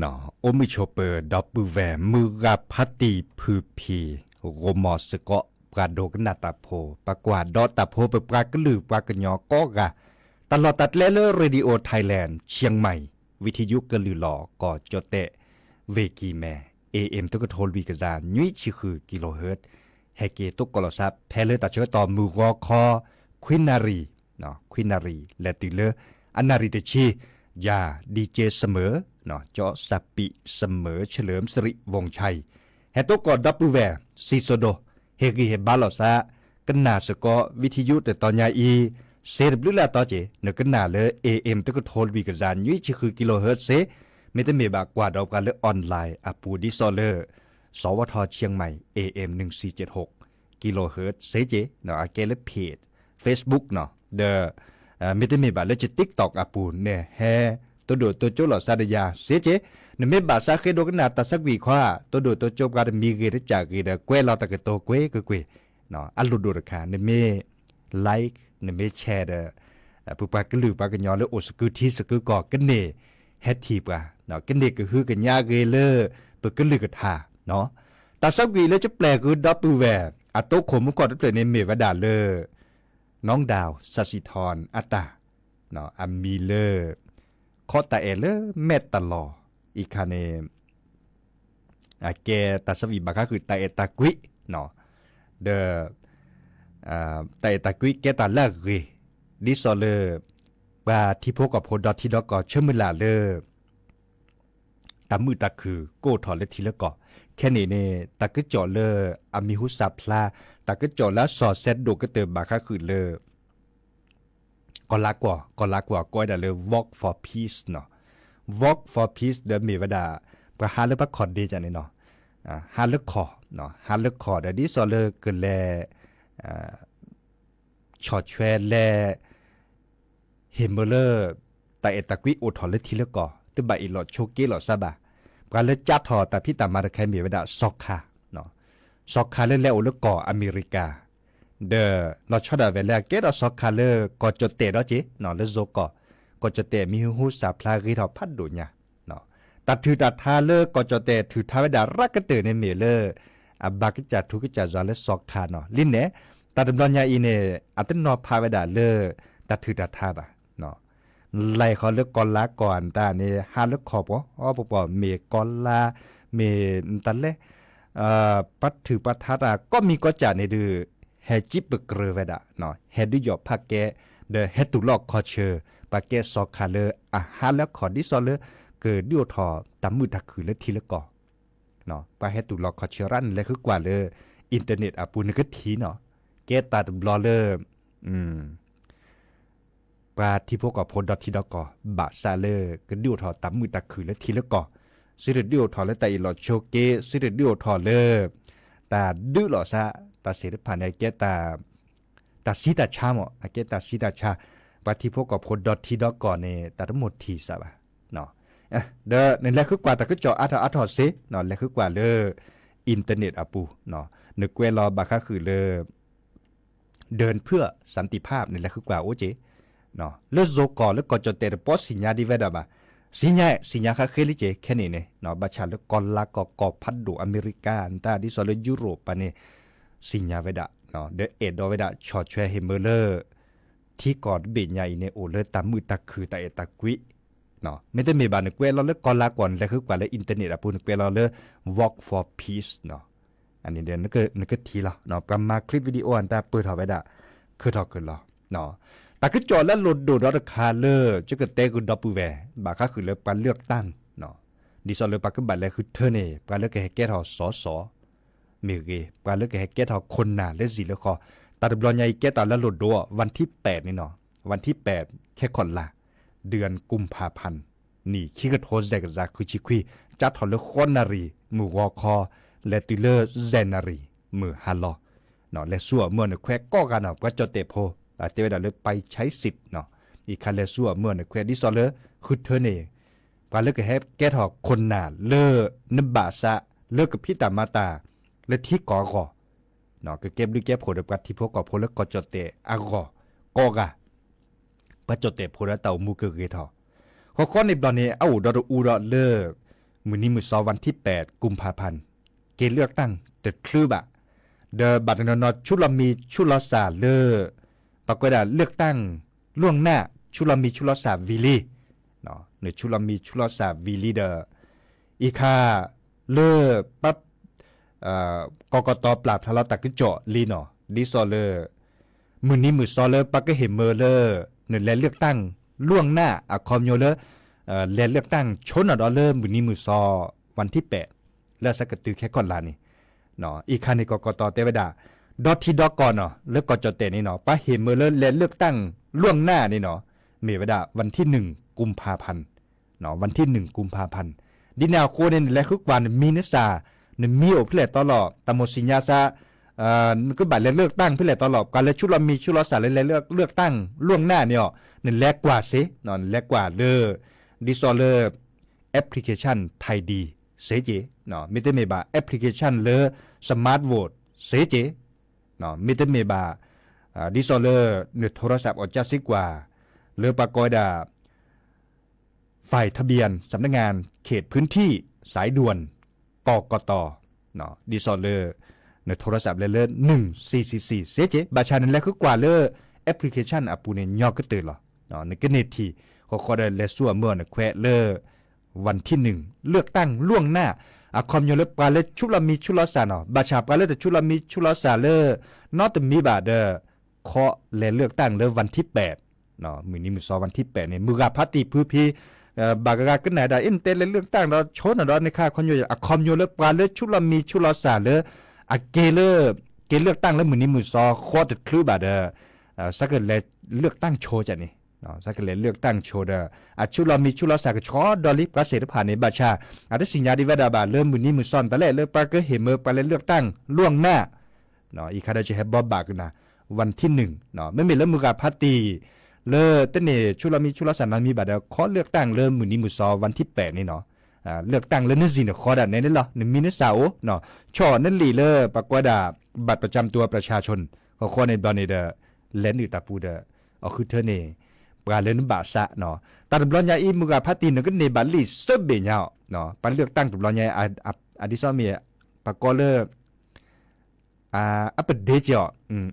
เนาะโอมิโชเปอร์ดับเบิลแวร์มือกับพัตติพืพีโรมอสเกาะปราโดกนาตาโพปากวาดอตาโพเปปรากลือปรากญอก็กะตลอดตัดเลเลอร์เรดิโอไทยแลนด์เชียงใหม่วิทยุกลือหลอก่อจเตะเวกีแม่ AM ตุกโทลวีกะจานุยชิคือกิโลเฮิรตซ์แฮเกตุกกลซับแพเลตัดเชื้อต่อมือรอคอควินารีเนาะควินารีและติเลออันนาริเตชียาดีเจเสมอเนาะเจาะสับปิเสมอเฉลิมสิริวงศ์ชัยแฮตกอดับเบิลแวร์ซีโซโดเฮกิเฮบาลอซากันนาสกอวิทยุแต่ตอนยาอีเซรบลุลาต่อเจเนกันนาเลเอเอ็มตะกโทลวีกะจานยุยชิคือกิโลเฮิรตซ์เซไม่ได้เมบากว่าดอกกันเลออนไลน์อปูดิซอเลอร์สวทเชียงใหม่ AM 1476กิโลเฮิรตซ์เซเจเนาะอาเกเลเพจ Facebook เนาะเดไม่ได้เมบาเลจิ TikTok อปูเนี่ยแฮตัวโดดตัวโจหลอซาดยาเสียเจนเมบาซาเคโดกนาตัสักวีควาตัวโดดตัวโจบการมีเกรจากเกดเกวลาตะกโตเกวกเกวเนาะอัลลุดูรคาเนเมไลค์เนเมแชร์ปุปากลือปากญอเลโอสกุทีสกุกอกันเนเฮทีปะเนาะกันเนก็คือกันยาเกเลปกลือกะทาเนาะตัสักวีแล้วจะแปลคือดับเบิลแวร์อะโตขมก่อนแปลในเมวดาเลน้องดาวสัสิธรอัตตาเนาะอัมมีเลคอตาเอเลเมตตลออีคาเนแกตัสวีบาคาคือตาเอตากุยเนาะเดตาเอตากุยแกตาลากรีดิซอเลบาที่พกกับโพดอที่ดอกก็เชื่อมลาเลตามือตาคือโกถอเลทีละก็แค่นี้เนตากึจ่อเลอามิฮุสับพลาตากึจ่อแล้วสอดเซตโดก็เติมบาคาคือเลก็ลักกว่าก้อยดาเลย walk for peace เนาะ walk for peace เดมีวดาประหารเลือกคอร์ดีจังนี่เนาะหาเลือกคอเนาะหาเลือกคอเดี๋ยวนี้ซอเลเกินแลช็อตแชร์แลเฮมเบอร์เลอร์แต่เอตะกุยโอทอเลทีละก่อตึบะอีหลอดโชเกหลอดซาบะการเลือกจัดทอแต่พี่ตามาระแคมีวดาซอกคาเนาะซอกคาเลือกแล้วโอเลือกก่ออเมริกาเดอเราชอบแบบแรกเกดอสอกคาเลอร์ก็จดเตะแล้วจีเนาะเลโซก็จดเตะมีหูสาพลารีทอพัดดูเนี่ยเนาะตัดถือตัดทาเลอร์ก็จดเตะถือทาเวดารักกระเตอในเมเลอร์ บากจะทุกจะจอและสอกขาเนาะลิ้นเนี่ยตาดำรอนยาอีเนี่ยอัตนอพาเวดาเลอตาถือตาทาบะเนาะไล่เขาเลือกกอลลาก่อนตาเนี่ยหาเลือกขอบปอเมกอลลาเมตันเลปัดถือปัดทัดก็มีก็จ่าในดือเฮจิปเกรเวดาเนาะเฮดิยอพักแกเดเฮตุลอกคอเชอปากแกสอกขาเลหาแล้วขอดิซอเลเกิดดิโอทอตามมือตะคือและทีละก่อเนาะปาเฮตุลอกคอเชอรันและคือกว่าเลยอินเทอร์เน็ตปูนก็ทีเนาะแกตาดบลอเลปาที่พวกกับโพดอทีดอกบาซาเลก็ดิโอทอตามมือตะคือและทีละก่อสิเดดิโอทอและแต่อีหลอโชเกสิเดดิโอทอเลตาดื้อหลอซะตาเสด็จผ่านไอแกตาซีตาชามไอแกตาซีตาชาปาที่พวกกับโพดอทีดอกก่อนเนี่ยตาทั้งหมดทีซะบ่ะเนาะเด้อในแรกคือกว่าแต่ก็จออัทอเซเนาะแรกคือกว่าเลอินเทอร์เน็ตปูเนาะนึกเวลาบาค่าคือเลเดินเพื่อสันติภาพนี่แหละคือกว่าโอเจเนาะเลโซกอแล้วก็จอเตอร์ปอสิญญาดิเวดาบาสิญญาค่าเคลิเจแค่นี้เนี่ยเนาะบาชาแล้วกอลลากอพัดดูอเมริกาตาดิซอลยุโรปปะเนี่ยสิญญาเวดาเนาะเดเอ็ดเวดาชอตแชเฮเมเลอร์ที่กอดเบียใหญ่เนี่ยโอเลตามมือตะคือตาเอตะกุยเนาะไม่ได้มีบานึกเวลาเลิกกอลลาก่อนแล้วคือกว่าแล้วอินเทอร์เน็ตปูนึกเวลาเลิก walk for peace เนาะอันนี้เดี๋ยวนึกทีละเนาะประมาณคลิปวิดีโออันตาเปิดถอไว้ดะคือถอขึ้นละเนาะแต่คือจอแล้วโหลดดอทคาเลอร์จะเกิดเตกุดอปูแวบาค่าคือเลือกการเลือกตั้งเนาะดิซอลเลยปากก็บัดเลยคือเธอเนี่ยการเลือกแก่ทอสมีเกการเลือกแก่ทอคนหนาและสิแล้วคอตัดบอลใหญ่แก่ตาแล้วโหลดดัววันที่8นี่เนาะวันที่8แค่คนละเดือนกุมภาพันธ์นี่คิกโทแซกซาคุชิคุยจัดถอดเลือกคนนารีมือวอคอและตุเลอร์เซนารีมือฮาลอเนาะและสั่วเมื่อเนี่ยแควก็กันเนาะก็จอเตโพเทวดาเลยไปใช้สิทธิ์เนาะอีกคันเลซัวเมื่อในแควดิซอเลคือเธอเนี่ยปาเลิกกับแฮปแกถอกคนหนาเลอนบาซะเลิกกับพี่ตามาตาและที่กอกเนาะก็เก็บด้วยแก้ผลกับที่พวกกอพลแล้วก็จดเตอากอกอกะปัจจดเตพลแล้วเต่ามูเกเกทอข้อในตอนนี้เอาดออูดอเลิกมื้อนี้มื้อ2วันที่8กุมภาพันธ์เกณฑ์เลือกตั้งเด็ดคลืบะเดอบัตรนอชุลมีชุลสาเลปรากฏว่าเลือกตั้งล่วงหน้าชุลมีชุลสาวิลีเนาะหรือชุลมีชุลสาวิลีเดออีคาเลปั๊บกกตปราบทะเลาะตะกึจ่อลีเนาะดิซอเลมื้อนี้มื้อซอเลปักก็เห็นเมอเลเนี่ยและเลือกตั้งล่วงหน้าคอมโยเลและเลือกตั้งชนดอเลมื้อนี้มื้อซอวันที่8แล้วสักกะตือแค่ก่อนลานี่เนาะอีคานี่กกตเตวดาดอทที่ดอกก่อนเนาะแล้วก็จอเตนี่เนาะป้าเห็นเมื่อเลือกตั้งล่วงหน้านี่เนาะเมวดาวันที่1กุมภาพันธ์เนาะวันที่1กุมภาพันธ์ดิแนวโคเนและคือวันมีนซาเนมีโอเพื่อตลอดตามสิญญาซาก็บัดเลือกตั้งเพื่อตลอดการและชุดเรามีชุดเราสารและเลือกตั้งล่วงหน้าเนี่ยนั่นแลกกว่าซิเนาะแลกกว่าดิซอเลแอปพลิเคชันไทยดีเสเจเนาะไม่ได้เมบาแอปพลิเคชันสมาร์ทโหวตเสเจเนาะมิเตเมบาดิซอเลอร์เนื้อโทรศัพท์ออกจากซิกว่าเลือปากอยดาฝ่ายทะเบียนสำนักงานเขตพื้นที่สายด่วนกกตเนาะดิซอเลอร์เนื้อโทรศัพท์เลอ1444เซเจบาชานั่นแหละคือกว่าเลอแอปพลิเคชันปูเนี่ยย่อก็ตื่นหรอเนาะในกเนทีขอได้เลซัวเมื่อเนี่ยแควเลอวันที่1เลือกตั้งล่วงหน้าคอมโยเลปาเลชุลมีชุลสาเนาะบาชาปาเลแต่ชุลมีชุลสาเลนอตมีบาเดเคาะและเลือกตั้งเลยวันที่8เนาะมื้อนี้มื้อ2วันที่8เนี่ยมือกาพาติพื้พีบากากกันไหนได้อินเตเลือกตั้งเราชนเนาะในค่าคอมโยคอมโยเลปาเลชุลมีชุลสาเลเกเลือกตั้งแล้วมื้อนี้มื้อ2เคาะติดคลือบาเดสักและเลือกตั้งโชจ้ะนี่เนาะสักเลยเลือกตั้งโชเดอชุลมีชุลสากชอดอลิกเสผ่านในบาชาได้สิญญาดิเวดาบาเริ่มมื้อนี้มื้อซ้อนตะแลเลิกปาก็เห็นเมื่อไปเลือกตั้งล่วงหน้าเนาะอีคาดาจะให้บ่บากนะวันที่1เนาะไม่มีแล้วมือกับพาตีเลตเนชุลมีชุลสานามีบาดขอเลือกตั้งเริ่มมื้อนี้มื้อซ้อวันที่8นี่เนาะเลือกตั้งแล้วนั่นสิเนาะขอดาในนั่นเหรอ1มีนเสาร์เนาะช่อนั่นลีเลปากวดาบัตรประจำตัวประชาชนขอในบาเนเดเลนอยู่ตาปูเดเอาคือเธอเนี่ยปลาเลนบาสะเนาะตอนบอลใหญ่อีมือกับพัตตินก็ในบัลลีเซเบียเนาะปันเลือกตั้งตุบอลใหญ่อดิซอมีปากกอเลอร์ อัปเดจ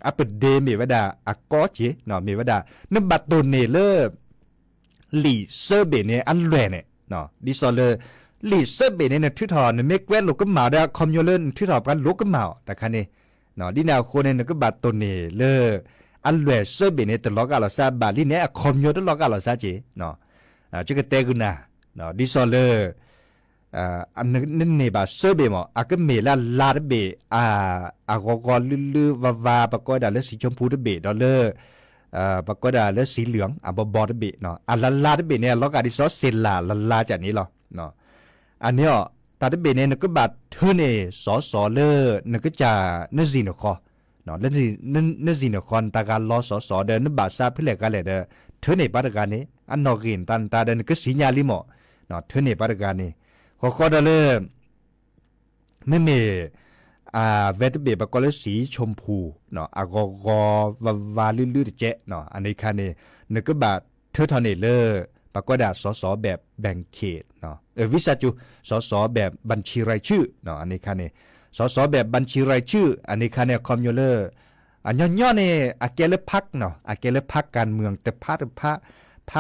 อัปเดมีวดาอากอจิเนาะมีวดานบัดโดเนเลหลีเซอร์เบเนอันแลเนี่ยเนาะดิซอเลหลีเซอร์เบเนเนี่ยทุทอเนเมกเวลลูกก็มาดาคอมโยเลนทุทอกันลูกก็มาแต่คันนี้เนาะดิแนวโคเนก็บัดโดเนเลอันแลเซอร์เบเนตลอกอะลอซาบาลิเนี่ยคอมโยตลอกอะลอซาจิเนาะจะก็เตกุนาเนาะดิซอเลอันนั้นเนี่ยบาเซอร์เบมอ่ะก็เมล่าลาดเบกอลือวาปะก็ดาเลสีชมพูดเบดอลเลอร์ปะก็ดาเลสีเหลืองบอดเบเนาะลาดเบเนี่ยล็อกอะดิซอเซลลาจากนี้หรอเนาะอันนี้อ่ะตาดเบเนี่ยนึกบัดเธอเนี่ยสอเลอนึกจะนึกจีนคอเนาะนึกจีนคอนตาการล้อสอเดินนึกบาซาเพื่อเล็กกันเลยเด้อเธอเนี่ยปัตการนี้อันนอกินตันตาเดินนึกสีญาลิโมเนาะเธอเนี่ยปัตการนี้ขอดเลยไม่เมเวทเบียบก็เลยสีชมพูเนาะวาลื่นๆเจ๊เนาะอันนี้คันนี้นึกบาเธอทอนเนเลอร์ปก็ดาสแบบแบ่งเขตเนาะวิสาจุสแบบบัญชีรายชื่อเนาะอันนี้คันนี้สแบบบัญชีรายชื่ออันนี้คันนี้คอมยูเลอร์ย่อเนี่ยอาเกลพักเนาะอาเกลพักการเมืองแต่พั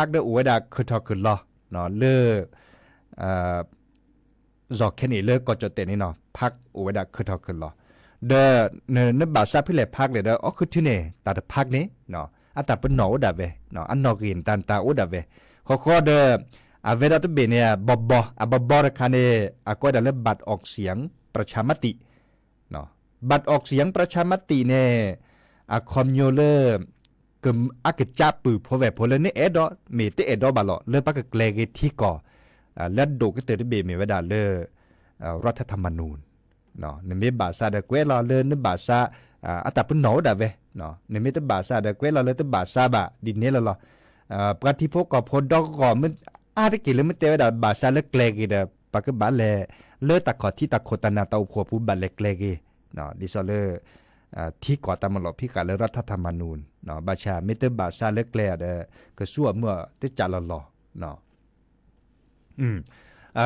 กได้อวยดาคือทอคือรอเนาะเลอจอกแค่นี้เลิกก็จะเตนี่เนาะพักโอเวดาคือทอคือรอเด้อเนบาซาพิเลพักเลยเด้อคือที่นี่ตาพักนี้เนาะอัตตาเป็นหนอดาเวเนาะอันนอกินตันตาโอดาเวข้อเด้อเวดาตเบเนี่ยบระคันเนก็ได้เลิกบัตรออกเสียงประชามติเนาะบัตรออกเสียงประชามติเนี่ยคอมโยเลอร์กึมอักจับปือพอแวพอเลยเนี่ยดอเมตเอดอบาลอเลิกปักเกลเกที่ก่อและดูก็เตอร์เบมีเวดาเลรัฐธรรมนูญเนาะในเมื่อบาซาเดกเวลาเลนบาซาอัตปุ่นหนอดาเวเนาะในเมื่อบาซาเดกเวลาเลตบาซาบะดินเนลละปฏิพกกับพอดอกก่อมันอากิเลมันเตวดาบาซาเลกเลกีเดปักบาเลเลตะขอที่ตะโคตนาตาขัวผู้บาเลกเลกีเนาะดิซอเลที่ก่อตามหลอพี่กาเลรัฐธรรมนูญเนาะบาชาเมตบาซาเลกเลเดก็สั่วเมื่อที่จัลลอเนาะ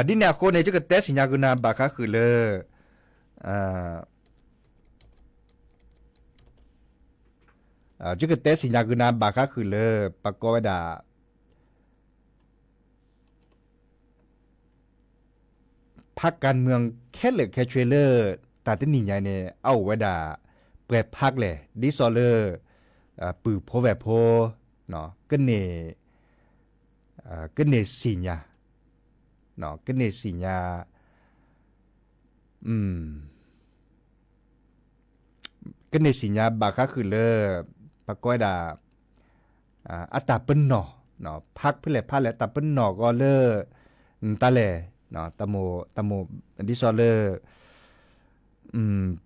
ดินแนวโคเนี่ยจะก็เตสิญญากุนาบาคาคือจะก็เตสิญญากุนาบาคาคือปะกอดาพรรคการเมืองแค่เหลือแค่ช่วยตาที่นี่ใหญ่เนี่ยเอาไว้ดาเปิดพรรคเลยดิซอเลอร์ปือโพแวโพเนาะก็เนี่ยสิญญาเนาะก็เนี่ยสิญญาก็เนี่ยสิญญาบาคาคือปะก้อยดาอัตตาเป็นหนอเนาะพักเพื่อแหละตาเป็นหนอก็ตาแหละเนาะตะโมดิซอเล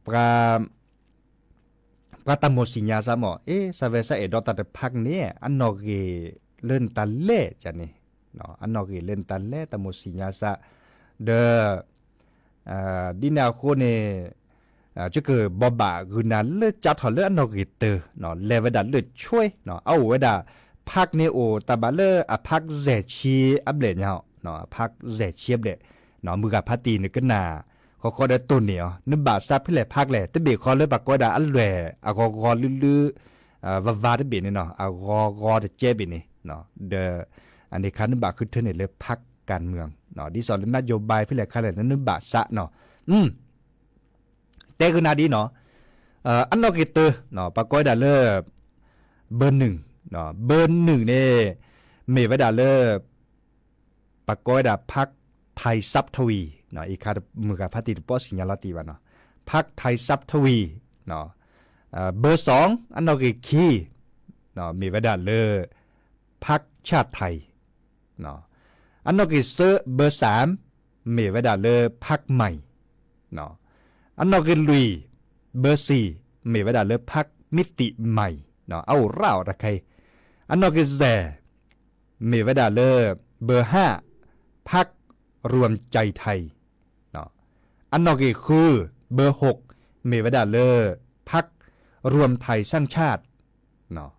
ปราตะโมสิญญาซะหมอซาเวซาเอดอตาแต่พักเนี่ยอันนอเกเล่นตาเล่จ้ะนี่เนาะอันนอกเล่นตันแลตะโมสิญญาซะเดดินาโคเนจะเกิดบ่บะกุนาเลจัดหอเลอันนอกเตอเนาะเลวดาเลช่วยเนาะเอาเวดาพักเนโอตาบาเลพักเซชีอับเลเนาะพักเซชีอับเลเนาะมือกับพัตีนึกนาเขาได้ต้นเนี่ยนึบาซาเพื่อพักแหละแต่เบคอเลยปากก็ได้อันแหล่กอลือวาได้เบเนี่ยเนาะกอได้เจ็บเนี่ยเนาะเดอันนี้คันนึบาคือเธอเนี่ยเลยพักการเมืองเนาะดิสอนนโยบายเพื่ออะไรคันเลยนึบาซะเนาะแต่ก็น่าดีเนาะอันนอกเตอเนาะปากก็ได้เลยเบอร์หนึ่งเนาะเบอร์หนึ่งเนี่ยเมวดาเลยปากก็ได้พักไทยซับทวีเนาะอีกคามือกับพัติปอสิญญาลตีวะเนาะพักไทยซับทวีเนาะเบอร์สองอันนอกคีเนาะมีเวดาเลยพักชาติไทยเนาะอันนอกเซเบอร์สามมีเวดาเลยพักใหม่เนาะอันนอกลุยเบอร์สี่มีเวดาเลยพักมิติใหม่เนาะเอาเล่าระใครอันนอกแซมีเวดาเลยเบอร์ห้าพักรวมใจไทยเนาะอันนอกคือเบอร์หกมีเวดาเลยพักรวมไทยสร้างชาติเนาะ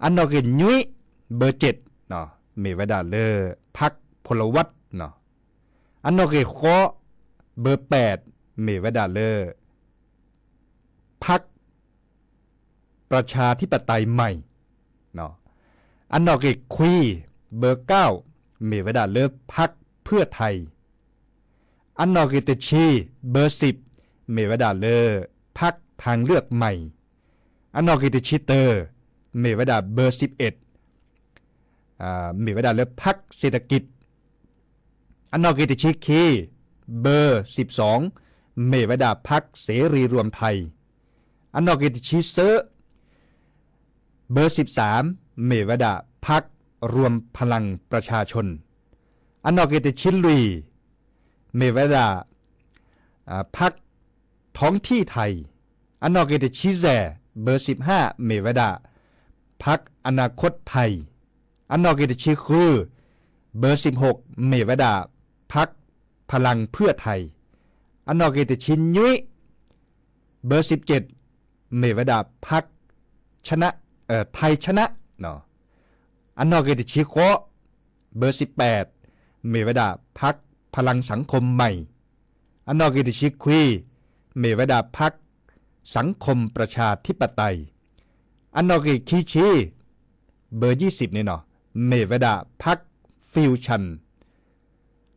อันนอกยุ้ยเบอร์เจ็ดเนาะมีเวดาเลยพักพลวัตเนาะอันนอกเคาะเบอร์แปดมีเวดาเลย พรรคประชาธิปไตยใหม่เนาะอันนอกเกคุยเบอร์9มีไว้ดาเลิฟพรรคเพื่อไทยอันนอกเกตชีเบอร์10มีไว้ดาเลิฟพรรคทางเลือกใหม่อันนอกเกตชีเตอร์มีไว้ดาเบอร์11มีไว้ดาเลิฟพรรคเศรษฐกิจอันนอกเกตชีคีเบอร์12มีไว้ดาพรรคเสรีรวมไทยอันนอกเกตชีเซอร์เบอร์13เมวดาพรรครวมพลังประชาชนอันนอกเกตชินลุยเมวดาพรรคท้องที่ไทยอันนอกเกตชิแซเบอร์15เมวดาพรรคอนาคตไทยอันนอกเกตชิคือเบอร์16เมวดาพรรคพลังเพื่อไทยอันนอกเกตชินยุ้ยเบอร์17เมวดาพรรคชนะไทยชนะเนาะอันนอกเกตชิโคเบอร์18เมวดาพรรคพลังสังคมใหม่อันนอกเกตชิคุยเมวดาพรรคสังคมประชาธิปไตยอันนอกเกตคิชีเบอร์20นี่เนาะเมวดาพรรคฟิวชั่น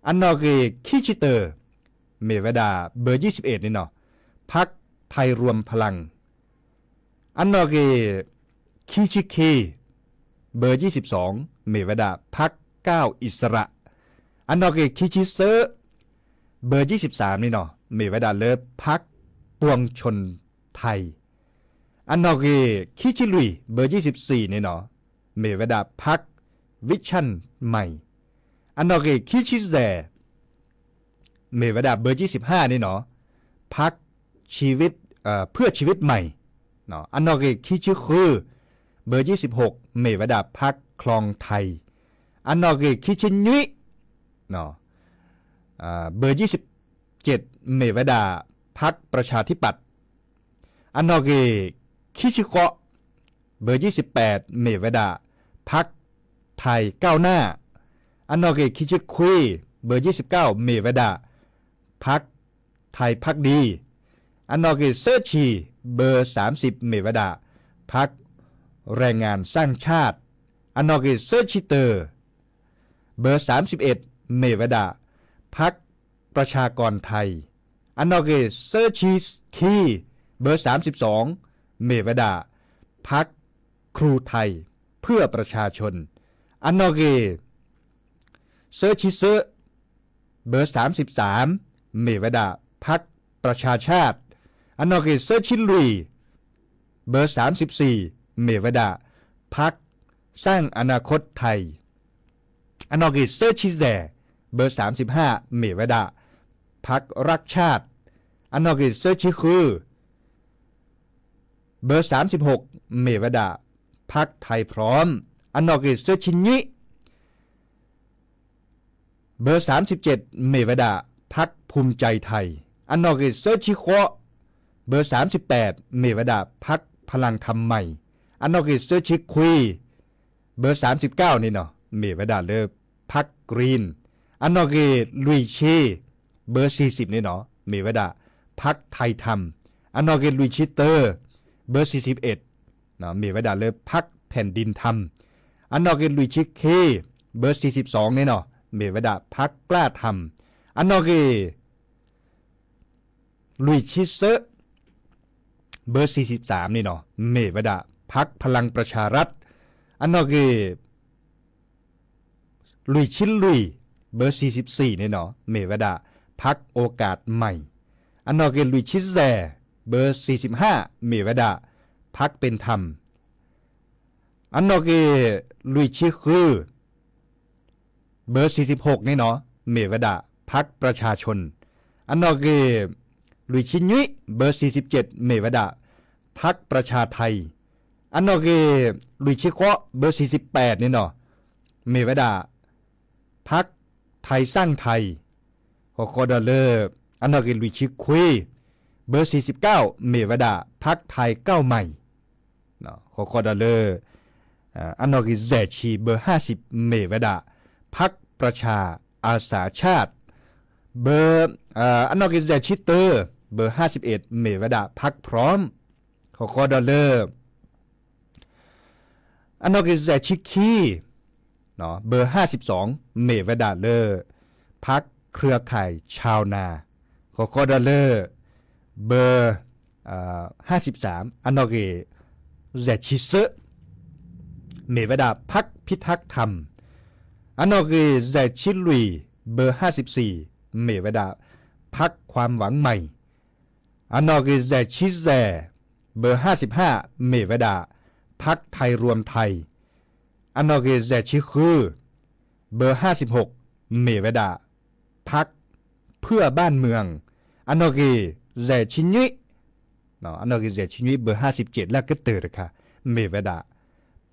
อันนอกเกตคิชิเตอร์เมวดาเบอร์21นี่เนาะพรรคไทยรวมพลังอันนอกเกคิชิเคเบอร์22เมวดาพรรคก้าวอิสระอันนอกเกคิชิเซอร์เบอร์23นี่เนาะเมวดาเลิฟพรรคปวงชนไทยอันนอกเกคิชิลุยเบอร์24นี่เนาะเมวดาพรรควิชั่นใหม่อันนอกเกคิชิแซเมวดาเบอร์25นี่เนาะพรรคชีวิตเพื่อชีวิตใหม่เนาะอันนอกเกคิชิคือเบอร์26เมวดาพรรคคลองไทยอันนอกเกคิชินยุยเนาะเบอร์27เมวดาพรรคประชาธิปัตย์อันนอกเกคิชิโกะเบอร์28เมวดาพรรคไทยก้าวหน้าอันนอกเกคิชิคุยเบอร์29เมวดาพรรคไทยพักดีอันนอกเกเซอร์ชีเบอร์30เมวดาพรรคแรงงานสร้างชาติอันนอกเกเซอร์ชิเตอร์เบอร์31เมวดาพรรคประชากรไทยอันนอกเกเซอร์ชีคีเบอร์32เมวดาพรรคครูไทยเพื่อประชาชนอันนอกเกเซอร์ชิเซอร์เบอร์33เมวดาพรรคประชาชาติอันนอกเกเซอร์ชิลุยเบอร์34เมวดาพรรคสร้างอนาคตไทยอันนอกเกเซอร์ชิแซเบอร์35เมวดาพรรครักชาติอันนอกเกเซอร์ชิคือเบอร์36เมวดาพรรคไทยพร้อมอันนอกเกเซอร์ชินยิเบอร์37เมวดาพรรคภูมิใจไทยอันนอกเกเซอร์ชิโคเบอร์38เมวดาพรรคพลังธรรมใหม่อันนอกเกเซอร์ชิคุยเบอร์39นี่เนาะเมวดาเลิฟพรรคกรีนอันนอกเกลุยเชเบอร์40นี่เนาะเมวดาพรรคไทยธรรมอันนอกเกลุยชิเตอร์เบอร์41เนาะเมวดาเลิฟพรรคแผ่นดินธรรมอันนอกเกลุยชิเคเบอร์42นี่เนาะเมวดาพรรคกล้าธรรมอันนอกเกลุยชิเซอร์เบอร์43นี่เนาะเมวดาพรรคพลังประชารัฐอันนอกเกลุยชินลุยเบอร์44นี่เนาะเมวดาพรรคโอกาสใหม่อันนอกเกลุยชิแซเบอร์45เมวดาพรรคเป็นธรรมอันนอกเกลุยชิคือเบอร์46นี่เนาะเมวดาพรรคประชาชนอันนอกเกลุยชินยุยเบอร์47เมวดาพรรคประชาไทยอันนอกเกลุยชิโกะเบอร์48นี่เนาะเมวดาพรรคไทยสร้างไทยฮอคอดเลอร์อันนอกเกลุยชิคุยเบอร์49เมวดาพรรคไทยก้าวใหม่เนาะฮอคอดเลอร์อันนอกเกแซชีเบอร์50เมวดาพรรคประชาอาสาชาติเบอร์อันนอกเกแซชิเตอร์เบอร์51เมวดาพรรคพร้อม ขอคอดอลเลอร์อันนอกจากชิคกี้เนาะเบอร์52เมวดาเลอร์พักเครือข่ายชาวนาขอคอดอลเลอร์เบอร์53อันนอกจากชิเซเมวดาพักพิทักษ์ธรรมอันนอกจากชิลุยเบอร์54เมวดาพักความหวังใหม่อันนอกจากชิแซเบอร์55เมวดาพักไทยรวมไทยอันนอกจากชิคือเบอร์56เมวดาพักเพื่อบ้านเมืองอันนอกจากชิญุยเนาะอันนอกจากชิญุยเบอร์57แล้วก็เตอร์ค่ะเมวดา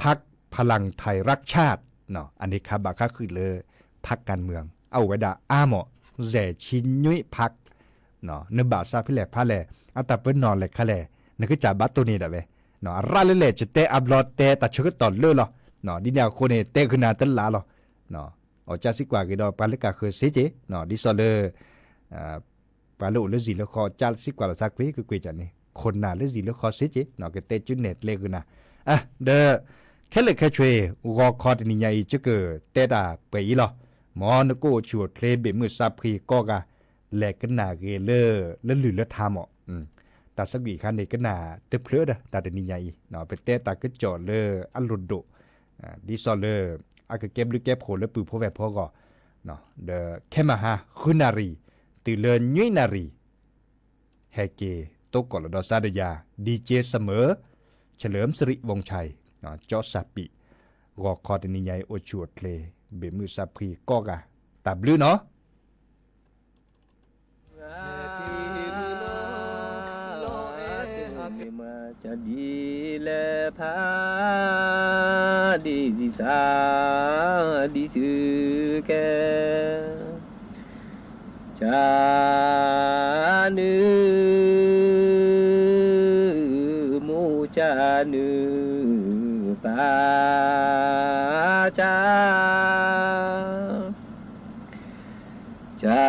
พักพลังไทยรักชาติเนาะอันนี้ครับบาค่าคือเลยพักการเมืองเอาไว้ดาอ้าหมอแจชิญยุยพักเนาะเนบาซาพิแลพาแลอัตตาเปิ้นนอนเลยค่ะแลนั่นคือจ่าบัตตัวนี้ดะเว้เนาะราเลเลจะเตอัพโหลดเตตัดชกตอนเลอหรอเนาะดิแนวคนเนี่ยเตขึ้นหน้าตันลาหรอเนาะเอาจาสิกว่ากี่ดอกปาลิกาคือเสเจเนาะดิซอเลปาลุเลสิเลคอจาสิกว่าละสักวีคือกุยจันนี่คนหน้าเลสิเลคอเสเจเนาะก็เตจุเน็ตเลขึ้นนะอ่ะเด้อแค่เลยแค่ช่วยรอคอตินิยายจะเกิดเตตาไปอีหรอมอนกูชวดเคลเบมือซับพีก็กะแหลกกันหนาเกเลอแล้วหรือแล้วทำอ่ะแต่สักวีคันนี้ก็หนาเตเพลอดะแต่นิยายเนาะเป็นเตตาก็จอดเลยอัลลุดโดดิซอเลออาก็เก็บหรือเก็บโผล่แล้วปืนพ่อแวบพ่อก็เนาะเดอแค่มาฮะคุนารีตื่นเลินยุยนารีแฮเกโตกอลดอซาดยาดีเจเสมอเฉลิมสิริวงชัยจอสับปีรอคอตินิยายโอชวดเคลเบมือสับพีก็กะตับลื้อเนาะจะดีแลพาดีสิสาดีสือแกจานึมูจานึปาจาจา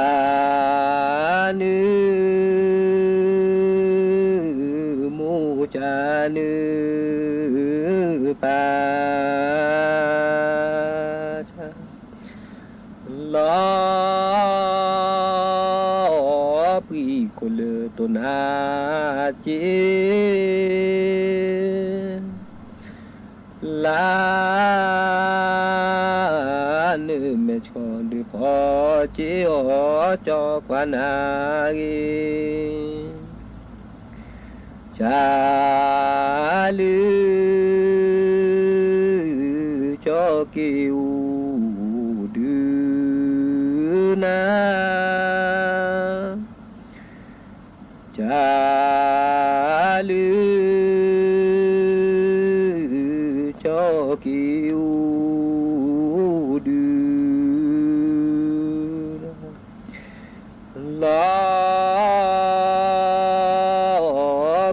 นึมูจานึปาจาลอปีกุลตนาเจลาเนื้อเมชคนดูพอเจียวจอกวานากีจาลือจอกิวดูนาจาลือจอกิวดูลา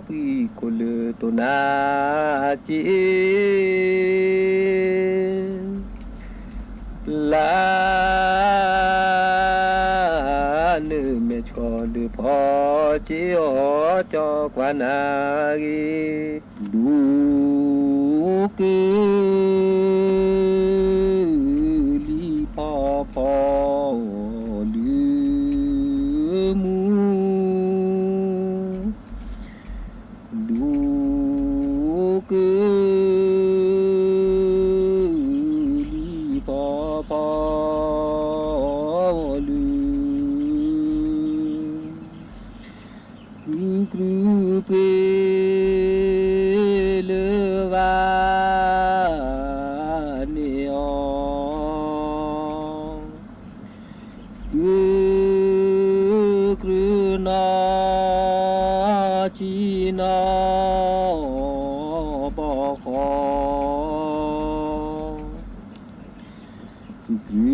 ปีกุลตุนาจีลาเนื้อเมชกอนดูพอจีโอจอกวานากีดูกีลีพอพอลืมูดูกีลีพอพอลืกรูเปเลวาเนียกรูนอจีนอปอคอกรู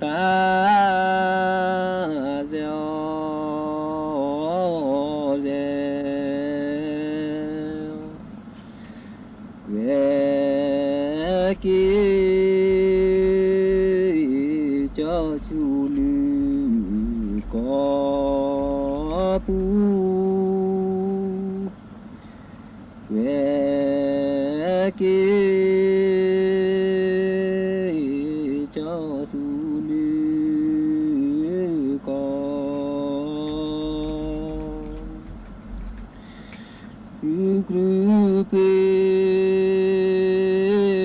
ตากีเจ้าชูลือกอปู kế cho su nữ con cứ phê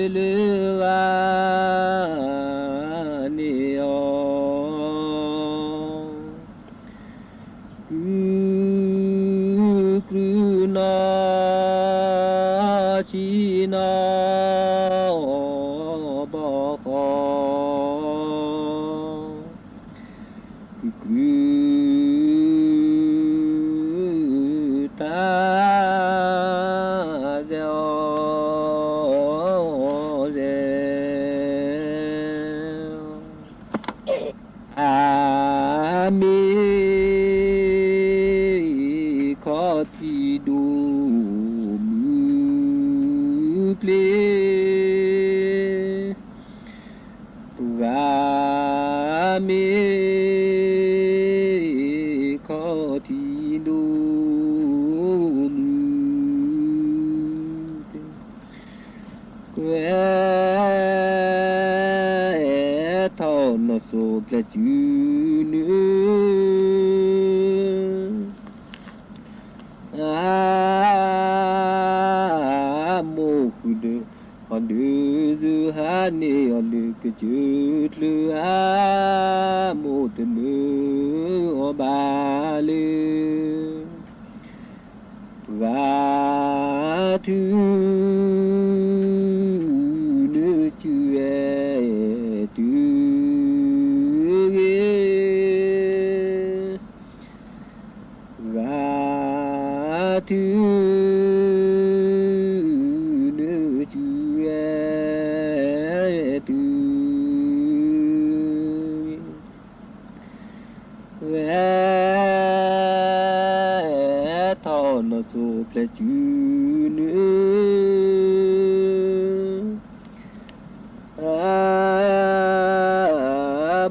lơ nê cứ nó chi nó bỏ khó cứ ta gieo mi khó thì đủ mưu ple và mi khó thì đủ mưu quê thọ nó số là chữ nữa mô khu đơ họ đơ dư hà nê họ lư cơ chớt lư hà mô tơ mơ họ bà lư và thứ nữ chư e tư ghê và thứ nữ chư e tư ve thọ nó số là chư nữ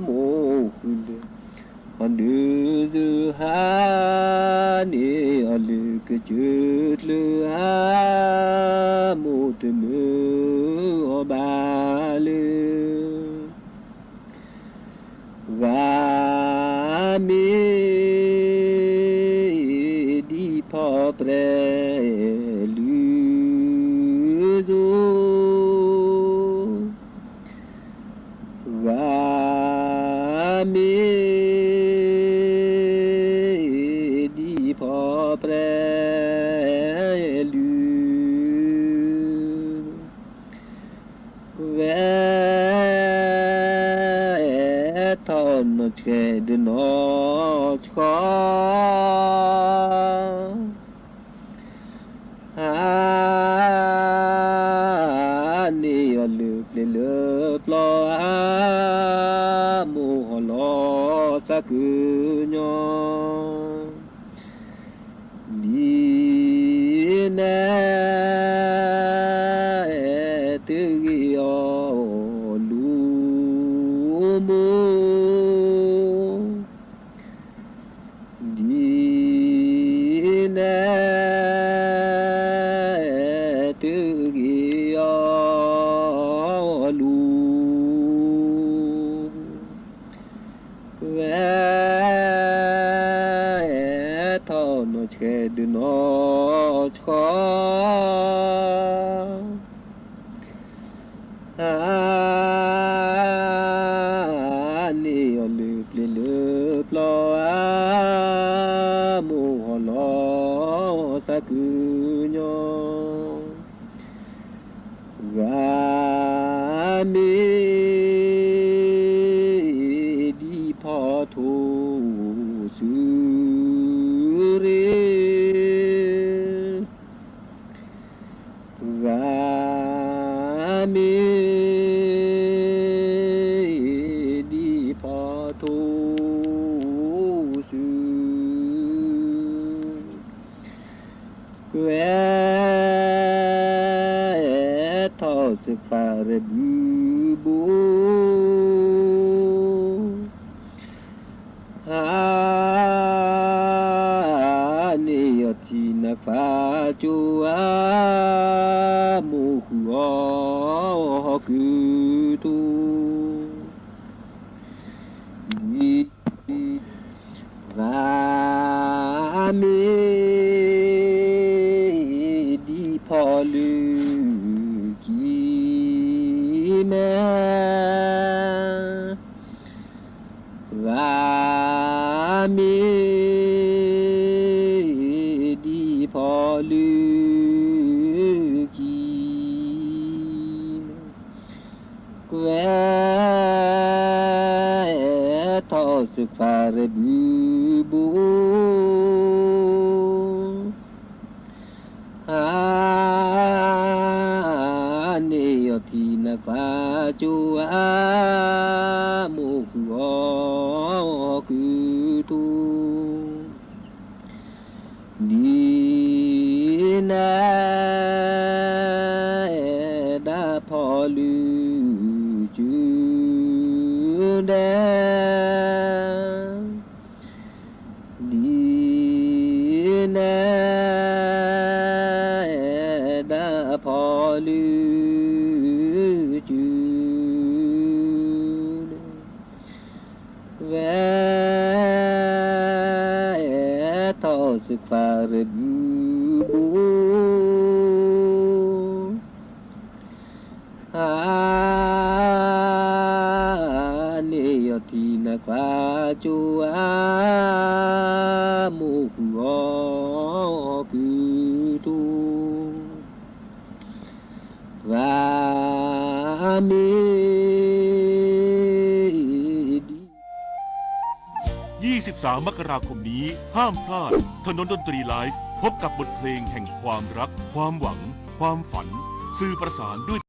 mô khu đơ họ đơ dư hà nê họ lư cơ chớt lư hà mô tơ mơ họ bà lư và mi đi phò pre lư dô và mi đi phò pre lư ve thọ nó che đ nó khó nê lư ple lơ plo mô họ lo sa cứ nhon đi nè tư ghi lu mô đi nè tư ghi lu ve thọ nó che đ nó khó nê lư ple lơ plo mô họ lo sa cứ nhon và mi đi phò thô sư rê và mi đi phò thô sư quê thọ sự phà rê bư bố nê thì nạc phà chô mô khu มีดีพอลือกีแม่ว่ามีดีพอลือกีแควทอสุฟาเรบูบูเนยทีนักว่าจูอามุกคือตูดีนะดาพอลือจูเดดีนะดาพอลือจูแวทอสุฟาเรบูเนยทีนักว่าจูอามุกคือตูว่ามี23 มกราคมนี้ห้ามพลาดถนนดนตรีไลฟ์พบกับบทเพลงแห่งความรักความหวังความฝันสื่อประสานด้วย